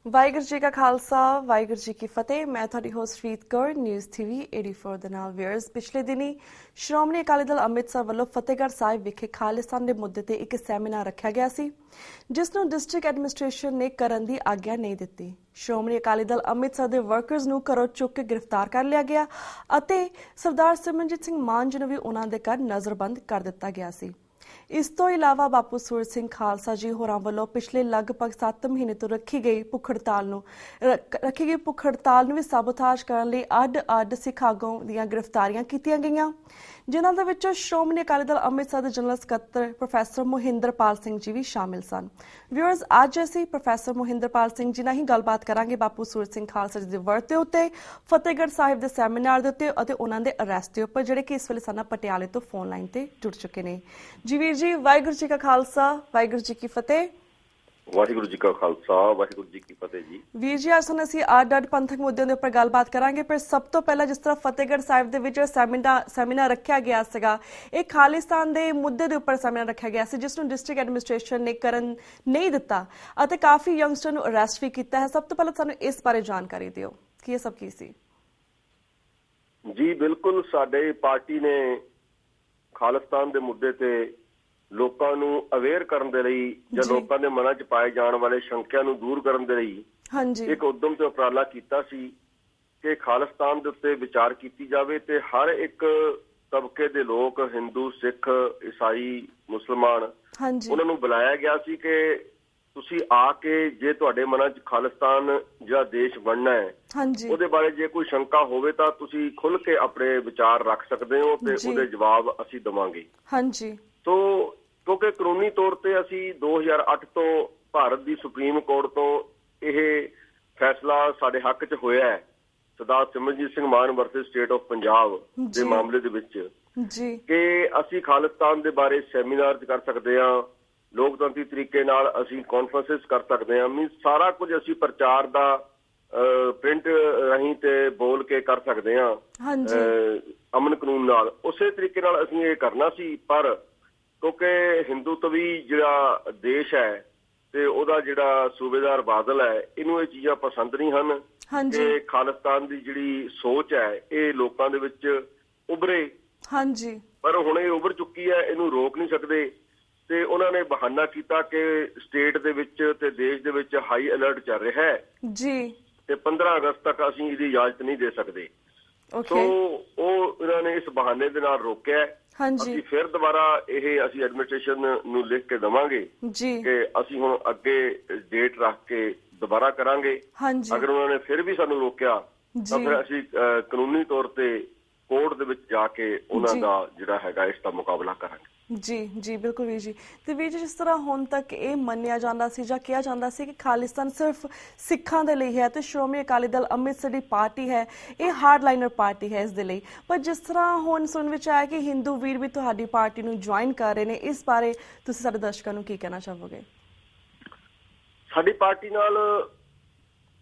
ਵਾਹਿਗੁਰੂ ਜੀ ਕਾ ਖਾਲਸਾ ਵਾਹਿਗੁਰੂ ਜੀ ਕੀ ਫਤਿਹ। ਮੈਂ ਤੁਹਾਡੀ ਹੋਸਟ ਰੀਤ ਕੌਰ ਨਿਊਜ਼ TV 84 ਦੇ ਨਾਲ ਵੀਅਰਸ। ਪਿਛਲੇ ਦਿਨੀ ਸ਼੍ਰੋਮਣੀ ਅਕਾਲੀ ਦਲ ਅੰਮ੍ਰਿਤਸਰ ਵੱਲੋਂ ਫਤਿਹਗੜ੍ਹ ਸਾਹਿਬ ਵਿਖੇ ਖਾਲਿਸਤਾਨ ਦੇ ਮੁੱਦੇ ਤੇ ਇੱਕ ਸੈਮੀਨਾਰ ਰੱਖਿਆ ਗਿਆ ਸੀ, ਜਿਸ ਨੂੰ ਡਿਸਟ੍ਰਿਕਟ ਐਡਮਿਨਿਸਟ੍ਰੇਸ਼ਨ ਨੇ ਕਰਨ ਦੀ ਆਗਿਆ ਨਹੀਂ ਦਿੱਤੀ। ਸ਼੍ਰੋਮਣੀ ਅਕਾਲੀ ਦਲ ਅੰਮ੍ਰਿਤਸਰ ਦੇ ਵਰਕਰਸ ਨੂੰ ਘਰੋਂ ਚੁੱਕ ਕੇ ਗ੍ਰਿਫਤਾਰ ਕਰ ਲਿਆ ਗਿਆ ਅਤੇ ਸਰਦਾਰ ਸਿਮਰਨਜੀਤ ਸਿੰਘ ਮਾਨ ਜੀ ਨੂੰ ਵੀ ਉਹਨਾਂ ਦੇ ਘਰ ਨਜ਼ਰਬੰਦ ਕਰ ਦਿੱਤਾ ਗਿਆ ਸੀ। ਇਸ ਤੋਂ ਇਲਾਵਾ ਬਾਪੂ ਸੂਰਜ ਸਿੰਘ ਖਾਲਸਾ ਜੀ ਹੋਰਾਂ ਵੱਲੋਂ ਪਿਛਲੇ ਲਗਭਗ 7 ਮਹੀਨੇ ਤੋਂ ਰੱਖੀ ਗਈ ਭੁੱਖ ਹੜਤਾਲ ਨੂੰ ਵੀ ਸਾਬੋਤਾਜ ਕਰਨ ਲਈ ਅੱਡ ਸਿੱਖ ਆਗੂਆਂ ਦੀਆਂ ਗ੍ਰਿਫਤਾਰੀਆਂ ਕੀਤੀਆਂ ਗਈਆਂ, ਜਿਨ੍ਹਾਂ ਦੇ ਵਿੱਚੋਂ ਸ਼੍ਰੋਮਣੀ ਅਕਾਲੀ ਦਲ ਅੰਮ੍ਰਿਤਸਰ ਦੇ ਜਨਰਲ ਸਕੱਤਰ ਪ੍ਰੋਫੈਸਰ ਮੋਹਿੰਦਰਪਾਲ ਸਿੰਘ ਜੀ ਵੀ ਸ਼ਾਮਿਲ ਸਨ। ਵਿਊਅਰਸ, ਅੱਜ ਅਸੀਂ ਪ੍ਰੋਫੈਸਰ ਮੋਹਿੰਦਰਪਾਲ ਸਿੰਘ ਜੀ ਨਾਲ ਹੀ ਗੱਲਬਾਤ ਕਰਾਂਗੇ ਬਾਪੂ ਸੂਰਜ ਸਿੰਘ ਖਾਲਸਾ ਜੀ ਦੇ ਵਰਤ ਦੇ ਉੱਤੇ, ਫਤਿਹਗੜ੍ਹ ਸਾਹਿਬ ਦੇ ਸੈਮੀਨਾਰ ਦੇ ਉੱਤੇ ਅਤੇ ਉਹਨਾਂ ਦੇ ਅਰੈਸਟ ਦੇ ਉੱਪਰ, ਜਿਹੜੇ ਕਿ ਇਸ ਵੇਲੇ ਸਾਨੂੰ ਪਟਿਆਲੇ ਤੋਂ ਫੋਨ ਲਾਈਨ ਤੇ ਜੁੜ ਚੁੱਕੇ ਨੇ। ਜੀ ਵੀਰ ਜੀ, ਵਾਹਿਗੁਰੂ ਜੀ ਕਾ ਖਾਲਸਾ ਵਾਹਿਗੁਰੂ ਜੀ ਕੀ ਫਤਿਹ। ਵਾਹਿਗੁਰੂ ਜੀ ਕਾ ਖਾਲਸਾ ਵਾਹਿਗੁਰੂ ਜੀ ਕੀ ਫਤਿਹ ਜੀ। ਵੀਰ ਜੀ, ਅੱਜ ਹੁਣ ਅਸੀਂ ਅੱਡ ਪੰਥਕ ਮੁੱਦਿਆਂ ਦੇ ਉੱਪਰ ਗੱਲਬਾਤ ਕਰਾਂਗੇ, ਪਰ ਸਭ ਤੋਂ ਪਹਿਲਾਂ ਜਿਸ ਤਰ੍ਹਾਂ ਫਤਿਹਗੜ੍ਹ ਸਾਹਿਬ ਦੇ ਵਿੱਚ ਸੈਮੀਨਾਰ ਰੱਖਿਆ ਗਿਆ ਸੀਗਾ, ਇਹ ਖਾਲਿਸਤਾਨ ਦੇ ਮੁੱਦੇ ਦੇ ਉੱਪਰ ਸੈਮੀਨਾਰ ਰੱਖਿਆ ਗਿਆ ਸੀ, ਜਿਸ ਨੂੰ ਡਿਸਟ੍ਰਿਕਟ ਐਡਮਿਨਿਸਟ੍ਰੇਸ਼ਨ ਨੇ ਕਰਨ ਨਹੀਂ ਦਿੱਤਾ ਅਤੇ ਕਾਫੀ ਯੰਗਸਟਰ ਨੂੰ ਅਰੈਸਟ ਵੀ ਕੀਤਾ ਹੈ। ਸਭ ਤੋਂ ਪਹਿਲਾਂ ਸਾਨੂੰ ਇਸ ਬਾਰੇ ਜਾਣਕਾਰੀ ਦਿਓ ਕਿ ਇਹ ਸਭ ਕੀ ਸੀ। ਜੀ ਬਿਲਕੁਲ, ਸਾਡੇ ਪਾਰਟੀ ਨੇ ਖਾਲਿਸਤਾਨ ਦੇ ਮੁੱਦੇ ਤੇ ਲੋਕਾਂ ਨੂੰ ਅਵੇਅਰ ਕਰਨ ਦੇ ਲਈ ਜਾਂ ਲੋਕਾਂ ਦੇ ਮਨਾਂ 'ਚ ਪਾਏ ਜਾਣ ਵਾਲੇ ਸ਼ੰਕਿਆਂ ਨੂੰ ਦੂਰ ਕਰਨ ਦੇ ਲਈ ਇੱਕ ਉਦਮ ਤੇ ਉਪਰਾਲਾ ਕੀਤਾ ਸੀ ਕਿ ਖਾਲਿਸਤਾਨ ਦੇ ਉੱਤੇ ਵਿਚਾਰ ਕੀਤੀ ਜਾਵੇ ਤੇ ਹਰ ਇੱਕ ਤਬਕੇ ਦੇ ਲੋਕ, ਹਿੰਦੂ, ਸਿੱਖ, ਈਸਾਈ, ਮੁਸਲਮਾਨ, ਉਹਨਾਂ ਨੂੰ ਬੁਲਾਇਆ ਗਿਆ ਸੀ ਕਿ ਤੁਸੀਂ ਆ ਕੇ ਜੇ ਤੁਹਾਡੇ ਮਨਾਂ 'ਚ ਖਾਲਿਸਤਾਨ ਜਿਹੜਾ ਦੇਸ਼ ਬਣਨਾ ਹੈ ਉਹਦੇ ਬਾਰੇ ਜੇ ਕੋਈ ਸ਼ੰਕਾ ਹੋਵੇ ਤਾਂ ਤੁਸੀਂ ਖੁੱਲ੍ਹ ਕੇ ਆਪਣੇ ਵਿਚਾਰ ਰੱਖ ਸਕਦੇ ਹੋ ਤੇ ਉਹਦੇ ਜਵਾਬ ਅਸੀਂ ਦੇਵਾਂਗੇ। ਸੋ ਕਿਉਂਕਿ ਕਾਨੂੰਨੀ ਤੌਰ ਤੇ ਅਸੀਂ 2008 ਤੋਂ ਭਾਰਤ ਦੀ ਸੁਪਰੀਮ ਕੋਰਟ ਤੋਂ ਇਹ ਫੈਸਲਾ ਸਾਡੇ ਹੱਕ 'ਚ ਹੋਇਆ ਹੈ, ਸਰਦਾਰ ਸਿਮਰਨਜੀਤ ਸਿੰਘ ਮਾਨ ਵਰਸਸ ਸਟੇਟ ਆਫ ਪੰਜਾਬ ਦੇ ਮਾਮਲੇ ਦੇ ਵਿੱਚ, ਕਿ ਅਸੀਂ ਖਾਲਿਸਤਾਨ ਦੇ ਬਾਰੇ ਸੈਮੀਨਾਰ ਕਰ ਸਕਦੇ ਹਾਂ, ਲੋਕਤੰਤਰੀ ਤਰੀਕੇ ਨਾਲ ਅਸੀਂ ਕਾਨਫਰੰਸਿਸ ਕਰ ਸਕਦੇ ਹਾਂ। ਮੀਨਸ ਸਾਰਾ ਕੁਝ ਅਸੀਂ ਪ੍ਰਚਾਰ ਦਾ ਪ੍ਰਿੰਟ ਰਾਹੀਂ ਤੇ ਬੋਲ ਕੇ ਕਰ ਸਕਦੇ ਹਾਂ ਅਮਨ ਕਾਨੂੰਨ ਨਾਲ। ਉਸੇ ਤਰੀਕੇ ਨਾਲ ਅਸੀਂ ਇਹ ਕਰਨਾ ਸੀ, ਪਰ ਕਿਉਂਕਿ ਹਿੰਦੂਤਵੀ ਜਿਹੜਾ ਦੇਸ਼ ਹੈ ਤੇ ਉਹਦਾ ਜਿਹੜਾ ਸੂਬੇਦਾਰ ਬਾਦਲ ਹੈ, ਇਹਨੂੰ ਇਹ ਚੀਜ਼ਾਂ ਪਸੰਦ ਨਹੀਂ ਹਨ ਕਿ ਖਾਲਿਸਤਾਨ ਦੀ ਜਿਹੜੀ ਸੋਚ ਹੈ ਇਹ ਲੋਕਾਂ ਦੇ ਵਿੱਚ ਉਭਰੇ। ਪਰ ਹੁਣ ਇਹ ਉਭਰ ਚੁੱਕੀ ਹੈ, ਇਹਨੂੰ ਰੋਕ ਨਹੀਂ ਸਕਦੇ ਤੇ ਉਹਨਾਂ ਨੇ ਬਹਾਨਾ ਕੀਤਾ ਕਿ ਸਟੇਟ ਦੇ ਵਿੱਚ ਤੇ ਦੇਸ਼ ਦੇ ਵਿੱਚ ਹਾਈ ਅਲਰਟ ਚੱਲ ਰਿਹਾ ਹੈ ਤੇ 15 ਅਗਸਤ ਤੱਕ ਅਸੀਂ ਇਹਦੀ ਇਜਾਜ਼ਤ ਨਹੀਂ ਦੇ ਸਕਦੇ। ਸੋ ਉਹ ਇਹਨਾਂ ਨੇ ਇਸ ਬਹਾਨੇ ਦੇ ਨਾਲ ਰੋਕਿਆ। ਅਸੀਂ ਫਿਰ ਦੁਬਾਰਾ ਅਸੀਂ ਐਡਮਿਨਿਸਟ੍ਰੇਸ਼ਨ ਨੂੰ ਲਿਖ ਕੇ ਦੇਵਾਂਗੇ ਕਿ ਅਸੀਂ ਹੁਣ ਅੱਗੇ ਡੇਟ ਰੱਖ ਕੇ ਦੁਬਾਰਾ ਕਰਾਂਗੇ। ਅਗਰ ਉਹਨਾਂ ਨੇ ਫਿਰ ਵੀ ਸਾਨੂੰ ਰੋਕਿਆ ਤਾਂ ਫਿਰ ਅਸੀਂ ਕਾਨੂੰਨੀ ਤੌਰ ਤੇ ਕੋਰਟ ਦੇ ਵਿੱਚ ਜਾ ਕੇ ਉਹਨਾਂ ਦਾ ਜਿਹੜਾ ਹੈਗਾ ਇਸ ਦਾ ਮੁਕਾਬਲਾ ਕਰਾਂਗੇ। ਜੀ ਬਿਲਕੁਲ ਵੀਰ ਜੀ। ਤੇ ਵੀਰ ਜੀ, ਜਿਸ ਤਰ੍ਹਾਂ ਹੁਣ ਤੱਕ ਇਹ ਮੰਨਿਆ ਜਾਂਦਾ ਸੀ ਜਾਂ ਕਿਹਾ ਜਾਂਦਾ ਸੀ ਕਿ ਖਾਲਿਸਤਾਨ ਸਿਰਫ ਸਿੱਖਾਂ ਦੇ ਲਈ ਹੈ ਤੇ ਸ਼੍ਰੋਮਣੀ ਅਕਾਲੀ ਦਲ ਅੰਮ੍ਰਿਤਸਰ ਦੀ ਪਾਰਟੀ ਹੈ, ਇਹ ਹਾਰਡਲਾਈਨਰ ਪਾਰਟੀ ਹੈ ਇਸ ਦੇ ਲਈ, ਪਰ ਜਿਸ ਤਰ੍ਹਾਂ ਹੁਣ ਸੁਣ ਵਿੱਚ ਆਇਆ ਕਿ ਹਿੰਦੂ ਵੀਰ ਵੀ ਤੁਹਾਡੀ ਪਾਰਟੀ ਨੂੰ ਜੁਆਇਨ ਕਰ ਰਹੇ ਨੇ, ਇਸ ਬਾਰੇ ਤੁਸੀਂ ਸਾਡੇ ਦਰਸ਼ਕਾਂ ਨੂੰ ਕੀ ਕਹਿਣਾ ਚਾਹੋਗੇ? ਸਾਡੀ ਪਾਰਟੀ ਨਾਲ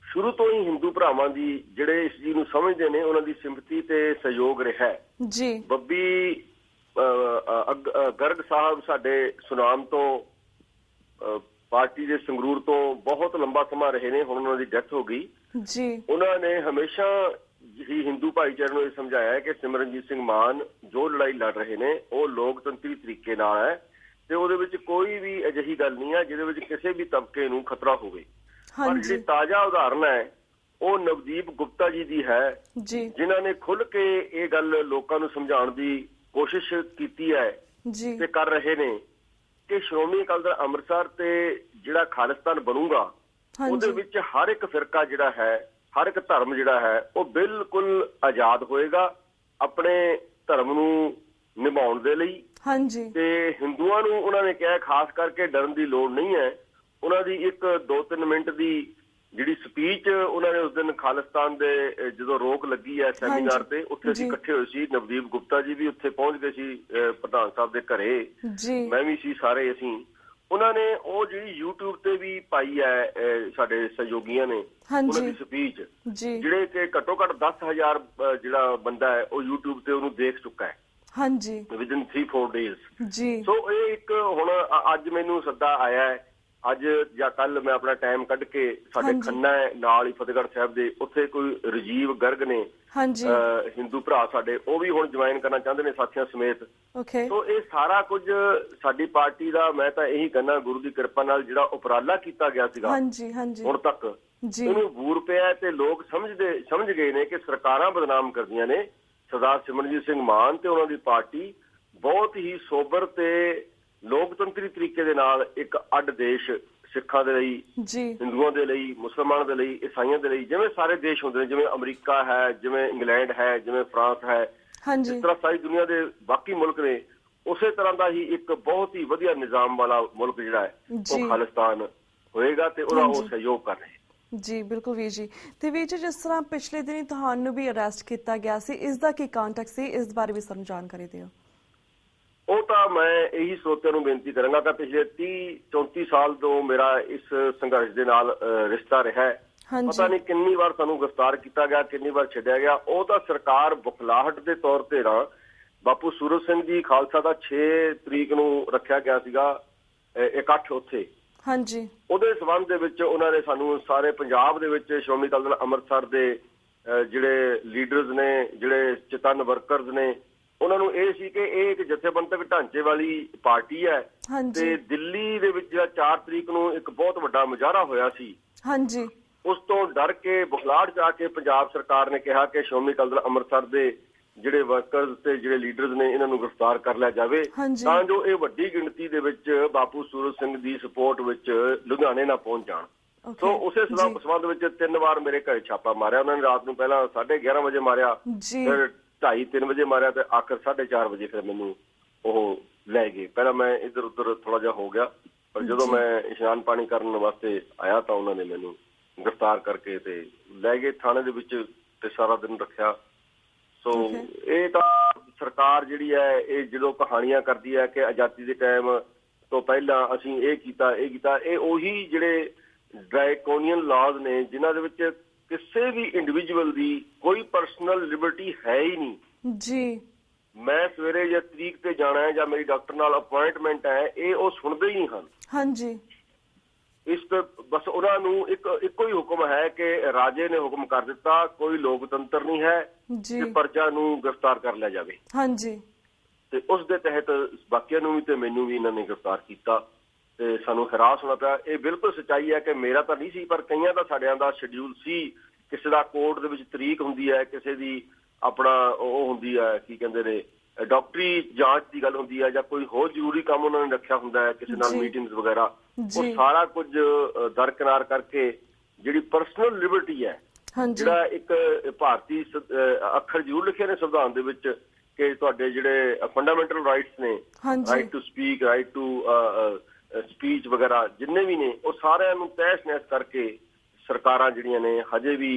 ਸ਼ੁਰੂ ਤੋਂ ਹੀ ਹਿੰਦੂ ਭਰਾਵਾਂ ਦੀ, ਜਿਹੜੇ ਇਸ ਚੀਜ਼ ਨੂੰ ਸਮਝਦੇ ਨੇ, ਉਹਨਾਂ ਦੀ ਸਿੰਪਥੀ ਤੇ ਸਹਿਯੋਗ ਰਿਹਾ ਜੀ। ਬੱਬੀ ਗਰਗ ਸਾਹਿਬ ਸਾਡੇ ਸੁਨਾਮ ਤੋਂ ਪਾਰਟੀ ਦੇ ਸੰਗਰੂਰ ਤੋਂ ਬਹੁਤ ਲੰਬਾ ਸਮਾਂ ਰਹੇ ਨੇ, ਹੁਣ ਉਹਨਾਂ ਦੀ ਡੈਥ ਹੋ ਗਈ ਜੀ। ਉਹਨਾਂ ਨੇ ਹਮੇਸ਼ਾ ਹੀ ਹਿੰਦੂ ਭਾਈਚਾਰੇ ਨੂੰ ਇਹ ਸਮਝਾਇਆ ਕਿ ਸਿਮਰਨਜੀਤ ਸਿੰਘ ਮਾਨ ਜੋ ਲੜਾਈ ਲੜ ਰਹੇ ਨੇ ਉਹ ਲੋਕਤੰਤਰੀ ਤਰੀਕੇ ਨਾਲ ਹੈ ਤੇ ਉਹਦੇ ਵਿੱਚ ਕੋਈ ਵੀ ਅਜਿਹੀ ਗੱਲ ਨਹੀਂ ਹੈ ਜਿਹਦੇ ਵਿੱਚ ਕਿਸੇ ਵੀ ਤਬਕੇ ਨੂੰ ਖਤਰਾ ਹੋਵੇ। ਪਰ ਜਿਹੜੀ ਤਾਜ਼ਾ ਉਦਾਹਰਨ ਹੈ ਉਹ ਨਵਦੀਪ ਗੁਪਤਾ ਜੀ ਦੀ ਹੈ, ਜਿਨ੍ਹਾਂ ਨੇ ਖੁੱਲ੍ਹ ਕੇ ਇਹ ਗੱਲ ਲੋਕਾਂ ਨੂੰ ਸਮਝਾਉਣ ਦੀ ਕੋਸ਼ਿਸ਼ ਕੀਤੀ ਹੈ ਤੇ ਕਰ ਰਹੇ ਨੇ ਕਿ ਸ਼੍ਰੋਮਣੀ ਅਕਾਲੀ ਦਲ ਅੰਮ੍ਰਿਤਸਰ ਤੇ ਜਿਹੜਾ ਖਾਲਿਸਤਾਨ ਬਣੂਗਾ ਉਹਦੇ ਵਿੱਚ ਹਰ ਇੱਕ ਫਿਰਕਾ ਜਿਹੜਾ ਹੈ, ਹਰ ਇੱਕ ਧਰਮ ਜਿਹੜਾ ਹੈ ਉਹ ਬਿਲਕੁਲ ਆਜ਼ਾਦ ਹੋਏਗਾ ਆਪਣੇ ਧਰਮ ਨੂੰ ਨਿਭਾਉਣ ਦੇ ਲਈ। ਤੇ ਹਿੰਦੂਆਂ ਨੂੰ ਉਹਨਾਂ ਨੇ ਕਿਹਾ ਖਾਸ ਕਰਕੇ ਡਰਨ ਦੀ ਲੋੜ ਨਹੀਂ ਹੈ। ਉਹਨਾਂ ਦੀ ਇੱਕ 2-3 ਮਿੰਟ ਦੀ ਜਿਹੜੀ ਸਪੀਚ ਉਹਨਾਂ ਨੇ ਉਸ ਦਿਨ ਖਾਲਿਸਤਾਨ ਦੇ ਜਦੋਂ ਰੋਕ ਲੱਗੀ ਹੈ ਸੈਮੀਨਾਰ ਤੇ, ਉੱਥੇ ਅਸੀਂ ਇਕੱਠੇ ਹੋਏ ਸੀ, ਨਵਦੀਪ ਗੁਪਤਾ ਜੀ ਵੀ ਉੱਥੇ ਪਹੁੰਚ ਗਏ ਸੀ ਪ੍ਰਧਾਨ ਸਾਹਿਬ ਦੇ ਘਰੇ, ਮੈਂ ਵੀ ਸੀ, ਸਾਰੇ ਅਸੀਂ। ਉਹਨਾਂ ਨੇ ਉਹ ਜਿਹੜੀ YouTube ਤੇ ਵੀ ਪਾਈ ਹੈ ਸਾਡੇ ਸਹਿਯੋਗੀਆਂ ਨੇ, ਉਹਨਾਂ ਦੀ ਸਪੀਚ, ਜਿਹੜੇ ਕਿ ਘੱਟੋ ਘੱਟ 10,000 ਜਿਹੜਾ ਬੰਦਾ ਹੈ ਉਹ YouTube ਤੇ ਉਹਨੂੰ ਦੇਖ ਚੁੱਕਾ ਹੈ ਵਿਦਿਨ 3-4 ਡੇਜ਼। ਸੋ ਇਹ ਇੱਕ ਹੁਣ ਅੱਜ ਮੈਨੂੰ ਸੱਦਾ ਆਇਆ ਹੈ ਅੱਜ ਜਾਂ ਕੱਲ ਮੈਂ ਆਪਣਾ ਟਾਈਮ ਕੱਢ ਕੇ ਸਾਡੇ ਖੰਨਾ ਨਾਲ ਹੀ ਫਤਿਹਗੜ੍ਹ ਸਾਹਿਬ ਦੇ ਉੱਥੇ ਕੋਈ ਰਾਜੀਵ ਗਰਗ ਨੇ ਹਿੰਦੂ ਭਰਾ ਸਾਡੇ, ਉਹ ਵੀ ਹੁਣ ਜੁਆਇਨ ਕਰਨਾ ਚਾਹੁੰਦੇ ਨੇ ਸਾਥੀਆਂ ਸਮੇਤ। ਸੋ ਇਹ ਸਾਰਾ ਕੁਝ ਸਾਡੀ ਪਾਰਟੀ ਦਾ, ਮੈਂ ਤਾਂ ਇਹੀ ਕਹਿੰਦਾ ਗੁਰੂ ਦੀ ਕਿਰਪਾ ਨਾਲ ਜਿਹੜਾ ਉਪਰਾਲਾ ਕੀਤਾ ਗਿਆ ਸੀਗਾ ਹੁਣ ਤੱਕ, ਇਹਨੂੰ ਬੂਰ ਪਿਆ ਤੇ ਲੋਕ ਸਮਝ ਗਏ ਨੇ ਕਿ ਸਰਕਾਰਾਂ ਬਦਨਾਮ ਕਰਦੀਆਂ ਨੇ। ਸਰਦਾਰ ਸਿਮਰਨਜੀਤ ਸਿੰਘ ਮਾਨ ਤੇ ਉਹਨਾਂ ਦੀ ਪਾਰਟੀ ਬਹੁਤ ਹੀ ਸੋਬਰ ਤੇ ਲੋਕਤੰਤਰੀ ਤਰੀਕੇ ਦੇ ਨਾਲ ਇੱਕ ਅੱਡ ਦੇਸ਼, ਸਿੱਖਾਂ ਦੇ ਲਈ, ਹਿੰਦੂਆਂ ਦੇ ਲਈ, ਮੁਸਲਮਾਨਾਂ ਦੇ ਲਈ, ਈਸਾਈਆਂ ਦੇ ਲਈ, ਜਿਵੇਂ ਸਾਰੇ ਦੇਸ਼ ਹੁੰਦੇ ਨੇ, ਜਿਵੇਂ ਅਮਰੀਕਾ ਹੈ, ਜਿਵੇਂ ਇੰਗਲੈਂਡ ਹੈ, ਜਿਵੇਂ ਫਰਾਂਸ ਹੈ, ਇਸ ਤਰ੍ਹਾਂ ਸਾਰੀ ਦੁਨੀਆ ਦੇ ਬਾਕੀ ਮੁਲਕ ਨੇ, ਉਸੇ ਤਰ੍ਹਾਂ ਦਾ ਹੀ ਇੱਕ ਬਹੁਤ ਹੀ ਵਧੀਆ ਨਿਜ਼ਾਮ ਵਾਲਾ ਮੁਲਕ ਜਿਹੜਾ ਹੈ ਉਹ ਖਾਲਿਸਤਾਨ ਹੋਏਗਾ ਤੇ ਉਹਦਾ ਉਹ ਸਹਿਯੋਗ ਕਰ ਰਹੇ। ਜੀ ਬਿਲਕੁਲ ਵੀਰ ਜੀ। ਤੇ ਵੀਰ ਜੀ, ਜਿਸ ਤਰ੍ਹਾਂ ਪਿਛਲੇ ਦਿਨੀ ਤੁਹਾਨੂੰ ਵੀ ਅਰੈਸਟ ਕੀਤਾ ਗਿਆ ਸੀ, ਇਸ ਦਾ ਕੀ ਕੰਟੈਕਸਟ ਸੀ, ਇਸ ਬਾਰੇ ਵੀ ਸਾਨੂੰ ਜਾਣਕਾਰੀ ਦਿਓ। ਉਹ ਤਾਂ ਮੈਂ ਇਹੀ ਸਰੋਤਿਆਂ ਨੂੰ ਬੇਨਤੀ ਕਰਾਂਗਾ ਕਿ ਪਿਛਲੇ 30-34 ਸਾਲ ਤੋਂ ਮੇਰਾ ਇਸ ਸੰਘਰਸ਼ ਦੇ ਨਾਲ ਰਿਸ਼ਤਾ ਰਿਹਾ ਹੈ। ਪਤਾ ਨਹੀਂ ਕਿੰਨੀ ਵਾਰ ਸਾਨੂੰ ਗ੍ਰਿਫਤਾਰ ਕੀਤਾ ਗਿਆ, ਕਿੰਨੀ ਵਾਰ ਛੱਡਿਆ ਗਿਆ। ਉਹ ਤਾਂ ਸਰਕਾਰ ਬੁਖਲਾਹਟ ਦੇ ਤੌਰ ਤੇ ਨਾ, ਬਾਪੂ ਸੂਰਤ ਸਿੰਘ ਜੀ ਖਾਲਸਾ ਦਾ 6 ਤਰੀਕ ਨੂੰ ਰੱਖਿਆ ਗਿਆ ਸੀਗਾ ਇਕੱਠ ਉੱਥੇ, ਉਹਦੇ ਸਬੰਧ ਦੇ ਵਿੱਚ ਉਹਨਾਂ ਨੇ ਸਾਨੂੰ ਸਾਰੇ ਪੰਜਾਬ ਦੇ ਵਿੱਚ ਸ਼੍ਰੋਮਣੀ ਅਕਾਲੀ ਦਲ ਅੰਮ੍ਰਿਤਸਰ ਦੇ ਜਿਹੜੇ ਲੀਡਰਸ ਨੇ, ਜਿਹੜੇ ਚੇਤਨ ਵਰਕਰਸ ਨੇ, ਉਹਨਾਂ ਨੂੰ ਇਹ ਸੀ ਕਿ ਇਹ ਇੱਕ ਜਥੇਬੰਦਕ ਢਾਂਚੇ ਵਾਲੀ ਪਾਰਟੀ ਹੈ ਤੇ ਦਿੱਲੀ ਦੇ ਵਿੱਚ ਜਿਹੜਾ 4 ਤਰੀਕ ਨੂੰ ਇੱਕ ਬਹੁਤ ਵੱਡਾ ਮੁਜ਼ਾਹਰਾ ਹੋਇਆ ਸੀ, ਉਸ ਤੋਂ ਡਰ ਕੇ ਬੁਖਲਾਹਟ ਚ ਆ ਕੇ ਪੰਜਾਬ ਸਰਕਾਰ ਨੇ ਕਿਹਾ ਕਿ ਸ਼੍ਰੋਮਣੀ ਅਕਾਲੀ ਦਲ ਅੰਮ੍ਰਿਤਸਰ ਦੇ ਜਿਹੜੇ ਵਰਕਰਸ ਤੇ ਜਿਹੜੇ ਲੀਡਰਸ ਨੇ ਇਹਨਾਂ ਨੂੰ ਗ੍ਰਿਫਤਾਰ ਕਰ ਲਿਆ ਜਾਵੇ ਤਾਂ ਜੋ ਇਹ ਵੱਡੀ ਗਿਣਤੀ ਦੇ ਵਿੱਚ ਬਾਪੂ ਸੂਰਤ ਸਿੰਘ ਦੀ ਸਪੋਰਟ ਵਿੱਚ ਲੁਧਿਆਣੇ ਨਾ ਪਹੁੰਚ ਜਾਣ। ਸੋ ਉਸੇ ਸਬੰਧ ਵਿੱਚ 3 ਵਾਰ ਮੇਰੇ ਘਰੇ ਛਾਪਾ ਮਾਰਿਆ ਉਹਨਾਂ ਨੇ। ਰਾਤ ਨੂੰ ਪਹਿਲਾਂ 11:30 ਵਜੇ ਮਾਰਿਆ, ਫਿਰ 2:30-3 ਵਜੇ ਮਾਰਿਆ ਤੇ ਆਖਰ 4:30 ਵਜੇ ਫਿਰ ਮੈਨੂੰ ਉਹ ਲੈ ਗਏ। ਪਹਿਲਾਂ ਮੈਂ ਇੱਧਰ ਉੱਧਰ ਥੋੜਾ ਜਿਹਾ ਹੋ ਗਿਆ, ਪਰ ਜਦੋਂ ਮੈਂ ਇਸ਼ਨਾਨ ਪਾਣੀ ਕਰਨ ਵਾਸਤੇ ਆਇਆ ਤਾਂ ਉਹਨਾਂ ਨੇ ਮੈਨੂੰ ਗ੍ਰਿਫਤਾਰ ਕਰਕੇ ਤੇ ਲੈ ਗਏ ਥਾਣੇ ਦੇ ਵਿੱਚ ਤੇ ਸਾਰਾ ਦਿਨ ਰੱਖਿਆ। ਸੋ ਇਹ ਤਾਂ ਸਰਕਾਰ ਜਿਹੜੀ ਹੈ ਇਹ ਜਦੋਂ ਕਹਾਣੀਆਂ ਕਰਦੀ ਹੈ ਕਿ ਆਜ਼ਾਦੀ ਦੇ ਟਾਈਮ ਤੋਂ ਪਹਿਲਾਂ ਅਸੀਂ ਇਹ ਕੀਤਾ, ਇਹ ਉਹੀ ਜਿਹੜੇ ਡਰਾਕੋਨੀਅਨ ਲਾਜ਼ ਨੇ ਜਿਨ੍ਹਾਂ ਦੇ ਵਿੱਚ ਕਿਸੇ ਵੀ ਇੰਡੀਵਿਜੂਅਲ ਦੀ ਕੋਈ ਪਰਸਨਲ ਲਿਬਰਟੀ ਹੈ ਹੀ ਨਹੀਂ ਜੀ। ਮੈਂ ਸਵੇਰੇ ਜਾਂ ਤਰੀਕ ਤੇ ਜਾਣਾ ਹੈ ਜਾਂ ਮੇਰੀ ਡਾਕਟਰ ਨਾਲ ਅਪੁਆਇੰਟਮੈਂਟ ਹੈ, ਇਹ ਉਹ ਸੁਣਦੇ ਹੀ ਹਨ। ਇਸ ਤੋਂ ਬਸ ਉਹਨਾਂ ਨੂੰ ਇੱਕੋ ਹੀ ਹੁਕਮ ਹੈ ਕਿ ਰਾਜੇ ਨੇ ਹੁਕਮ ਕਰ ਦਿੱਤਾ, ਕੋਈ ਲੋਕਤੰਤਰ ਨਹੀਂ ਹੈ ਕਿ ਪ੍ਰਜਾ ਨੂੰ ਗ੍ਰਿਫਤਾਰ ਕਰ ਲਿਆ ਜਾਵੇ। ਤੇ ਉਸ ਦੇ ਤਹਿਤ ਬਾਕੀਆਂ ਨੂੰ ਵੀ ਤੇ ਮੈਨੂੰ ਵੀ ਇਹਨਾਂ ਨੇ ਗ੍ਰਿਫਤਾਰ ਕੀਤਾ ਤੇ ਸਾਨੂੰ ਹਰਾਸ ਹੋਣਾ ਪਿਆ। ਇਹ ਬਿਲਕੁਲ ਸੱਚਾਈ ਹੈ ਕਿ ਮੇਰਾ ਤਾਂ ਨਹੀਂ ਸੀ, ਪਰ ਕਈਆਂ ਦਾ ਸਾਡਿਆਂ ਦਾ ਸ਼ਡਿਊਲ ਸੀ। ਕਿਸੇ ਦਾ ਕੋਰਟ ਦੇ ਵਿੱਚ ਤਰੀਕ ਹੁੰਦੀ ਹੈ, ਕਿਸੇ ਦੀ ਆਪਣਾ ਉਹ ਹੁੰਦੀ ਹੈ, ਕੀ ਕਹਿੰਦੇ ਨੇ, ਡਾਕਟਰੀ ਜਾਂਚ ਦੀ ਗੱਲ ਹੁੰਦੀ ਹੈ, ਜਾਂ ਕੋਈ ਹੋਰ ਜ਼ਰੂਰੀ ਕੰਮ ਉਹਨਾਂ ਨੇ ਰੱਖਿਆ ਹੁੰਦਾ ਹੈ, ਕਿਸੇ ਨਾਲ ਮੀਟਿੰਗਸ ਵਗੈਰਾ। ਉਹ ਸਾਰਾ ਕੁਝ ਦਰਕਿਨਾਰ ਕਰਕੇ ਜਿਹੜੀ ਪਰਸਨਲ ਲਿਬਰਟੀ ਹੈ, ਜਿਹੜਾ ਇੱਕ ਭਾਰਤੀ ਅੱਖਰ ਜ਼ਰੂਰ ਲਿਖੇ ਨੇ ਸੰਵਿਧਾਨ ਦੇ ਵਿੱਚ ਕਿ ਤੁਹਾਡੇ ਜਿਹੜੇ ਫੰਡਾਮੈਂਟਲ ਰਾਈਟਸ ਨੇ, right to speak, right to speech ਵਗੈਰਾ ਜਿੰਨੇ ਵੀ ਨੇ, ਉਹ ਸਾਰਿਆਂ ਨੂੰ ਤਹਿਸ ਨਹਿਸ ਕਰਕੇ ਸਰਕਾਰਾਂ ਜਿਹੜੀਆਂ ਨੇ ਹਜੇ ਵੀ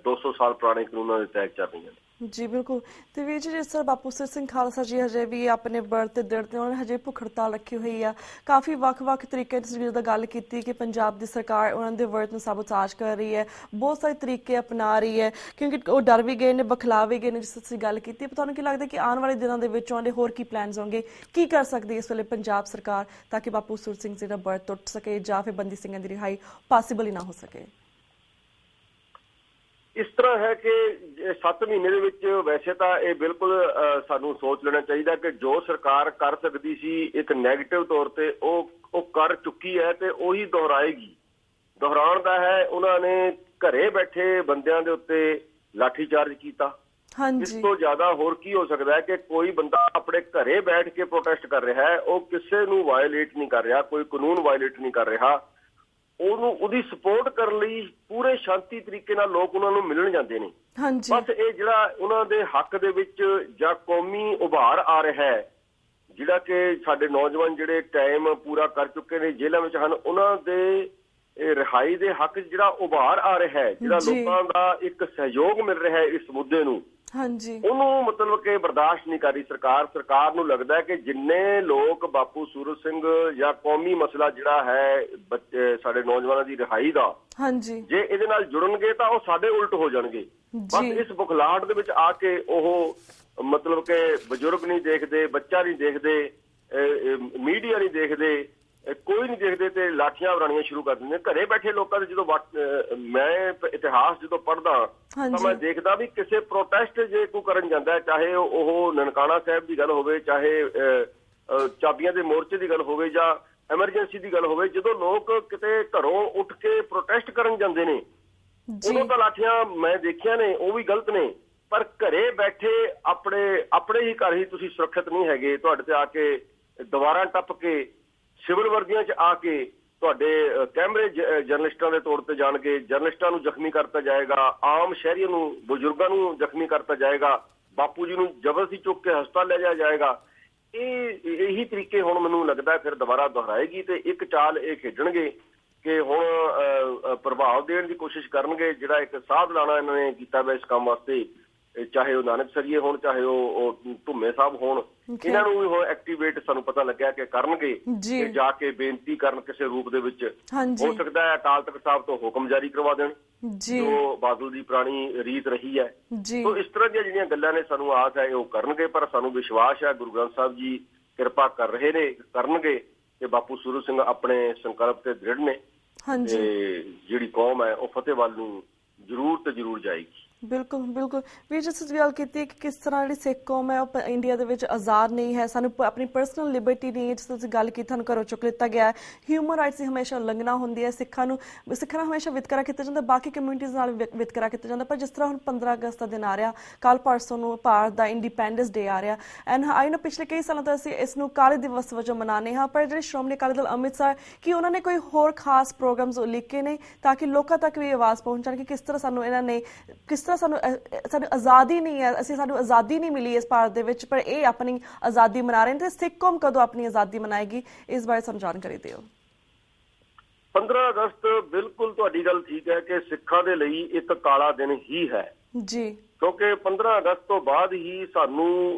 200 ਸਾਲ ਪੁਰਾਣੇ ਕਾਨੂੰਨਾਂ ਦੇ ਤਹਿਤ ਚੱਲ ਰਹੀਆਂ ਨੇ। ਜੀ ਬਿਲਕੁਲ। ਤੇ ਵੀਰ ਜੀ, ਜਿਸ ਤਰ੍ਹਾਂ ਬਾਪੂ ਸੂਰਤ ਸਿੰਘ ਖਾਲਸਾ ਜੀ ਹਜੇ ਵੀ ਆਪਣੇ ਬਰਥ ਤੇ ਦਿਨ ਤੇ ਉਹਨਾਂ ਨੇ ਹਜੇ ਭੁੱਖ ਹੜਤਾਲ ਰੱਖੀ ਹੋਈ ਆ। ਕਾਫੀ ਵੱਖ-ਵੱਖ ਤਰੀਕੇ ਤੁਸੀਂ ਜਦੋਂ ਗੱਲ ਕੀਤੀ ਕਿ ਪੰਜਾਬ ਦੀ ਸਰਕਾਰ ਉਹਨਾਂ ਦੇ ਵਰਤ ਨੂੰ ਸਾਬੋਤਾਜ ਕਰ ਰਹੀ ਹੈ, ਬਹੁਤ ਸਾਰੇ ਤਰੀਕੇ ਅਪਣਾ ਰਹੀ ਹੈ, ਕਿਉਂਕਿ ਉਹ ਡਰ ਵੀ ਗਏ ਨੇ, ਬਖਲਾ ਵੀ ਗਏ ਨੇ, ਜਿਸ ਤੁਸੀਂ ਗੱਲ ਕੀਤੀ। ਤੁਹਾਨੂੰ ਕੀ ਲੱਗਦਾ ਕਿ ਆਉਣ ਵਾਲੇ ਦਿਨਾਂ ਦੇ ਵਿੱਚ ਉਹਦੇ ਹੋਰ ਕੀ ਪਲਾਨਸ ਹੋਣਗੇ, ਕੀ ਕਰ ਸਕਦੀ ਇਸ ਵੇਲੇ ਪੰਜਾਬ ਸਰਕਾਰ ਤਾਂ ਕਿ ਬਾਪੂ ਸੂਰਤ ਸਿੰਘ ਜੀ ਦਾ ਬਰਥ ਟੁੱਟ ਸਕੇ ਜਾਂ ਫਿਰ ਬੰਦੀ ਸਿੰਘਾਂ ਦੀ ਰਿਹਾਈ ਪੋਸੀਬਲ ਹੀ ਨਾ ਹੋ ਸਕੇ? ਇਸ ਤਰ੍ਹਾਂ ਹੈ ਕਿ 7 ਮਹੀਨੇ ਦੇ ਵਿੱਚ ਵੈਸੇ ਤਾਂ ਇਹ ਬਿਲਕੁਲ ਸਾਨੂੰ ਸੋਚ ਲੈਣਾ ਚਾਹੀਦਾ ਕਿ ਜੋ ਸਰਕਾਰ ਕਰ ਸਕਦੀ ਸੀ ਇੱਕ ਨੈਗੇਟਿਵ ਤੌਰ ਤੇ ਉਹ ਕਰ ਚੁੱਕੀ ਹੈ ਤੇ ਉਹੀ ਦੁਹਰਾਏਗੀ। ਦੁਹਰਾਉਣ ਦਾ ਹੈ, ਉਹਨਾਂ ਨੇ ਘਰੇ ਬੈਠੇ ਬੰਦਿਆਂ ਦੇ ਉੱਤੇ ਲਾਠੀਚਾਰਜ ਕੀਤਾ। ਇਸ ਤੋਂ ਜ਼ਿਆਦਾ ਹੋਰ ਕੀ ਹੋ ਸਕਦਾ ਹੈ ਕਿ ਕੋਈ ਬੰਦਾ ਆਪਣੇ ਘਰੇ ਬੈਠ ਕੇ ਪ੍ਰੋਟੈਸਟ ਕਰ ਰਿਹਾ ਹੈ, ਉਹ ਕਿਸੇ ਨੂੰ ਵਾਇਲੇਟ ਨਹੀਂ ਕਰ ਰਿਹਾ, ਕੋਈ ਕਾਨੂੰਨ ਵਾਇਲੇਟ ਨਹੀਂ ਕਰ ਰਿਹਾ। ਉਹਦੀ ਸਪੋਰਟ ਕਰਨ ਲਈ ਪੂਰੇ ਸ਼ਾਂਤੀ ਤਰੀਕੇ ਨਾਲ ਲੋਕ ਉਹਨਾਂ ਨੂੰ ਮਿਲਣ ਜਾਂਦੇ ਨੇ। ਬਸ ਇਹ ਜਿਹੜਾ ਉਹਨਾਂ ਦੇ ਹੱਕ ਦੇ ਵਿੱਚ ਜਾਂ ਕੌਮੀ ਉਭਾਰ ਆ ਰਿਹਾ ਹੈ, ਜਿਹੜਾ ਕਿ ਸਾਡੇ ਨੌਜਵਾਨ ਜਿਹੜੇ ਟਾਈਮ ਪੂਰਾ ਕਰ ਚੁੱਕੇ ਨੇ, ਜੇਲ੍ਹਾਂ ਵਿੱਚ ਹਨ, ਉਹਨਾਂ ਦੇ ਰਿਹਾਈ ਦੇ ਹੱਕ ਜਿਹੜਾ ਉਭਾਰ ਆ ਰਿਹਾ ਹੈ, ਜਿਹੜਾ ਲੋਕਾਂ ਦਾ ਇੱਕ ਸਹਿਯੋਗ ਮਿਲ ਰਿਹਾ ਹੈ ਇਸ ਮੁੱਦੇ ਨੂੰ, ਉਹਨੂੰ ਮਤਲਬ ਕਿ ਬਰਦਾਸ਼ਤ ਨਹੀਂ ਕਰ ਰਹੀ ਸਰਕਾਰ। ਸਰਕਾਰ ਨੂੰ ਲੱਗਦਾ ਹੈ ਕਿ ਜਿੰਨੇ ਲੋਕ ਬਾਪੂ ਸੂਰਤ ਸਿੰਘ ਜਾਂ ਕੌਮੀ ਮਸਲਾ ਜਿਹੜਾ ਹੈ ਬੱਚੇ ਸਾਡੇ ਨੌਜਵਾਨਾਂ ਦੀ ਰਿਹਾਈ ਦਾ, ਜੇ ਇਹਦੇ ਨਾਲ ਜੁੜਨਗੇ ਤਾਂ ਉਹ ਸਾਡੇ ਉਲਟ ਹੋ ਜਾਣਗੇ। ਬਸ ਇਸ ਬੁਖਲਾਹਟ ਦੇ ਵਿੱਚ ਆ ਕੇ ਉਹ ਮਤਲਬ ਕਿ ਬਜ਼ੁਰਗ ਨਹੀਂ ਦੇਖਦੇ, ਬੱਚਾ ਨਹੀਂ ਦੇਖਦੇ, ਮੀਡੀਆ ਨਹੀਂ ਦੇਖਦੇ, ਕੋਈ ਨਹੀਂ ਦੇਖਦੇ ਤੇ ਲਾਠੀਆਂ ਵਰਾਣੀਆਂ ਸ਼ੁਰੂ ਕਰ ਦਿੰਦੇ। ਘਰੇ ਬੈਠੇ ਲੋਕਾਂ ਦੇ ਜਦੋਂ ਮੈਂ ਇਤਿਹਾਸ ਜਦੋਂ ਪੜ੍ਹਦਾ ਤਾਂ ਮੈਂ ਦੇਖਦਾ ਵੀ ਕਿਸੇ ਪ੍ਰੋਟੈਸਟ ਜੇ ਕੋਈ ਕਰਨ ਜਾਂਦਾ, ਚਾਹੇ ਉਹ ਨਨਕਾਣਾ ਸਾਹਿਬ ਦੀ ਗੱਲ ਹੋਵੇ, ਚਾਹੇ ਚਾਬੀਆਂ ਦੇ ਮੋਰਚੇ ਦੀ ਗੱਲ ਹੋਵੇ, ਜਾਂ ਐਮਰਜੈਂਸੀ ਦੀ ਗੱਲ ਹੋਵੇ, ਜਦੋਂ ਲੋਕ ਕਿਤੇ ਘਰੋਂ ਉੱਠ ਕੇ ਪ੍ਰੋਟੈਸਟ ਕਰਨ ਜਾਂਦੇ ਨੇ ਉਦੋਂ ਤਾਂ ਲਾਠੀਆਂ ਮੈਂ ਦੇਖੀਆਂ ਨੇ, ਉਹ ਵੀ ਗਲਤ ਨੇ। ਪਰ ਘਰੇ ਬੈਠੇ ਆਪਣੇ ਹੀ ਘਰ ਹੀ ਤੁਸੀਂ ਸੁਰੱਖਿਅਤ ਨਹੀਂ ਹੈਗੇ, ਤੁਹਾਡੇ ਤੇ ਆ ਕੇ ਦੀਵਾਰਾਂ ਟੱਪ ਕੇ ਸਿਵਲ ਵਰਦੀਆਂ 'ਚ ਆ ਕੇ ਤੁਹਾਡੇ ਕੈਮਰੇ ਜਰਨਲਿਸਟਾਂ ਦੇ ਤੌਰ ਤੇ ਜਾਣਗੇ, ਜਰਨਲਿਸਟਾਂ ਨੂੰ ਜ਼ਖਮੀ ਕਰਤਾ ਜਾਏਗਾ, ਆਮ ਸ਼ਹਿਰੀਆਂ ਨੂੰ, ਬਜ਼ੁਰਗਾਂ ਨੂੰ ਜ਼ਖਮੀ ਕਰਤਾ ਜਾਏਗਾ, ਬਾਪੂ ਜੀ ਨੂੰ ਜ਼ਬਰਦਸਤੀ ਚੁੱਕ ਕੇ ਹਸਪਤਾਲ ਲੈ ਜਾਇਆ ਜਾਏਗਾ। ਇਹੀ ਤਰੀਕੇ ਹੁਣ ਮੈਨੂੰ ਲੱਗਦਾ ਫਿਰ ਦੁਬਾਰਾ ਦੁਹਰਾਏਗੀ ਤੇ ਇੱਕ ਚਾਲ ਇਹ ਖੇਡਣਗੇ ਕਿ ਹੁਣ ਪ੍ਰਭਾਵ ਦੇਣ ਦੀ ਕੋਸ਼ਿਸ਼ ਕਰਨਗੇ। ਜਿਹੜਾ ਇੱਕ ਸਾਧ ਲਾਣਾ ਇਹਨਾਂ ਨੇ ਕੀਤਾ ਵਾ ਇਸ ਕੰਮ ਵਾਸਤੇ, ਚਾਹੇ ਉਹ ਨਾਨਕ ਸਰੀਏ ਹੋਣ, ਚਾਹੇ ਉਹ ਧੁੰਮੇ ਸਾਹਿਬ ਹੋਣ, ਇਹਨਾਂ ਨੂੰ ਵੀ ਹੁਣ ਐਕਟੀਵੇਟ ਸਾਨੂੰ ਪਤਾ ਲੱਗਿਆ ਕਿ ਕਰਨਗੇ ਤੇ ਜਾ ਕੇ ਬੇਨਤੀ ਕਰਨ ਕਿਸੇ ਰੂਪ ਦੇ ਵਿੱਚ। ਹੋ ਸਕਦਾ ਹੈ ਅਕਾਲ ਤਖਤ ਸਾਹਿਬ ਤੋਂ ਹੁਕਮ ਜਾਰੀ ਕਰਵਾ ਦੇਣ ਜੋ ਬਾਦਲ ਦੀ ਪੁਰਾਣੀ ਰੀਤ ਰਹੀ ਹੈ। ਸੋ ਇਸ ਤਰ੍ਹਾਂ ਦੀਆਂ ਜਿਹੜੀਆਂ ਗੱਲਾਂ ਨੇ ਸਾਨੂੰ ਆਸ ਹੈ ਉਹ ਕਰਨਗੇ, ਪਰ ਸਾਨੂੰ ਵਿਸ਼ਵਾਸ ਹੈ ਗੁਰੂ ਗ੍ਰੰਥ ਸਾਹਿਬ ਜੀ ਕਿਰਪਾ ਕਰ ਰਹੇ ਨੇ, ਕਰਨਗੇ ਤੇ ਬਾਪੂ ਸੂਰਜ ਸਿੰਘ ਆਪਣੇ ਸੰਕਲਪ ਤੇ ਦ੍ਰਿੜ ਨੇ ਤੇ ਜਿਹੜੀ ਕੌਮ ਹੈ ਉਹ ਫਤਿਹ ਵੱਲ ਨੂੰ ਜ਼ਰੂਰ ਤੇ ਜ਼ਰੂਰ ਜਾਏਗੀ। ਬਿਲਕੁਲ ਬਿਲਕੁਲ ਵੀਰ ਜੀ, ਤੁਸੀਂ ਗੱਲ ਕੀਤੀ ਕਿ ਕਿਸ ਤਰ੍ਹਾਂ ਜਿਹੜੀ ਸਿੱਖ ਕੌਮ ਹੈ ਉਹ ਇੰਡੀਆ ਦੇ ਵਿੱਚ ਆਜ਼ਾਦ ਨਹੀਂ ਹੈ, ਸਾਨੂੰ ਆਪਣੀ ਪਰਸਨਲ ਲਿਬਰਟੀ ਨਹੀਂ ਹੈ। ਜਿਸ ਤੁਸੀਂ ਗੱਲ ਕੀਤੀ, ਤੁਹਾਨੂੰ ਘਰੋਂ ਚੁੱਕ ਲਿੱਤਾ ਗਿਆ, ਹਿਊਮਨ ਰਾਈਟਸ ਦੀ ਹਮੇਸ਼ਾ ਉਲੰਘਣਾ ਹੁੰਦੀ ਹੈ, ਸਿੱਖਾਂ ਨਾਲ ਹਮੇਸ਼ਾ ਵਿਤਕਰਾ ਕੀਤਾ ਜਾਂਦਾ, ਬਾਕੀ ਕਮਿਊਨਿਟੀਜ਼ ਨਾਲ ਵਿਤਕਰਾ ਕੀਤਾ ਜਾਂਦਾ। ਪਰ ਜਿਸ ਤਰ੍ਹਾਂ ਹੁਣ 15 ਅਗਸਤ ਦਾ ਦਿਨ ਆ ਰਿਹਾ, ਕੱਲ੍ਹ ਪਰਸੋਂ ਨੂੰ ਭਾਰਤ ਦਾ ਇੰਡੀਪੈਂਡੈਂਸ ਡੇ ਆ ਰਿਹਾ, ਐਂਡ ਆਈ ਨੋ ਪਿਛਲੇ ਕਈ ਸਾਲਾਂ ਤੋਂ ਅਸੀਂ ਇਸ ਨੂੰ ਕਾਲੇ ਦਿਵਸ ਵਜੋਂ ਮਨਾਉਂਦੇ ਹਾਂ, ਪਰ ਜਿਹੜੇ ਸ਼੍ਰੋਮਣੀ ਅਕਾਲੀ ਦਲ ਅੰਮ੍ਰਿਤਸਰ ਕੀ ਉਹਨਾਂ ਨੇ ਕੋਈ ਹੋਰ ਖਾਸ ਪ੍ਰੋਗਰਾਮਸ ਉਲੀਕੇ ਨੇ ਤਾਂ ਕਿ ਲੋਕਾਂ ਤੱਕ ਵੀ ਆਵਾਜ਼ ਪਹੁੰਚਣ ਕਿ ਕਿਸ ਤਰ੍ਹਾਂ ਸਾਨੂੰ ਇਹਨਾਂ ਨੇ ਸਾਨੂੰ ਆਜ਼ਾਦੀ ਨਹੀਂ ਹੈ, ਸਾਨੂੰ ਆਜ਼ਾਦੀ ਨਹੀਂ ਮਿਲੀ ਇਸ ਭਾਰਤ ਦੇ ਵਿੱਚ, ਪਰ ਇਹ ਆਪਣੀ ਆਜ਼ਾਦੀ ਮਨਾ ਰਹੇ ਨੇ ਤੇ ਸਿੱਖ ਕੌਮ ਕਦੋਂ ਆਪਣੀ ਆਜ਼ਾਦੀ ਮਨਾਏਗੀ, ਇਸ ਬਾਰੇ ਸਾਨੂੰ ਜਾਣਕਾਰੀ ਦਿਓ। 15 ਅਗਸਤ ਬਿਲਕੁਲ ਤੁਹਾਡੀ ਗੱਲ ਠੀਕ ਹੈ ਕਿ ਸਿੱਖਾਂ ਦੇ ਲਈ ਇੱਕ ਕਾਲਾ ਦਿਨ ਹੀ ਹੈ ਜੀ, ਕਿਉਂਕਿ 15 ਅਗਸਤ ਤੋਂ ਬਾਅਦ ਹੀ ਸਾਨੂੰ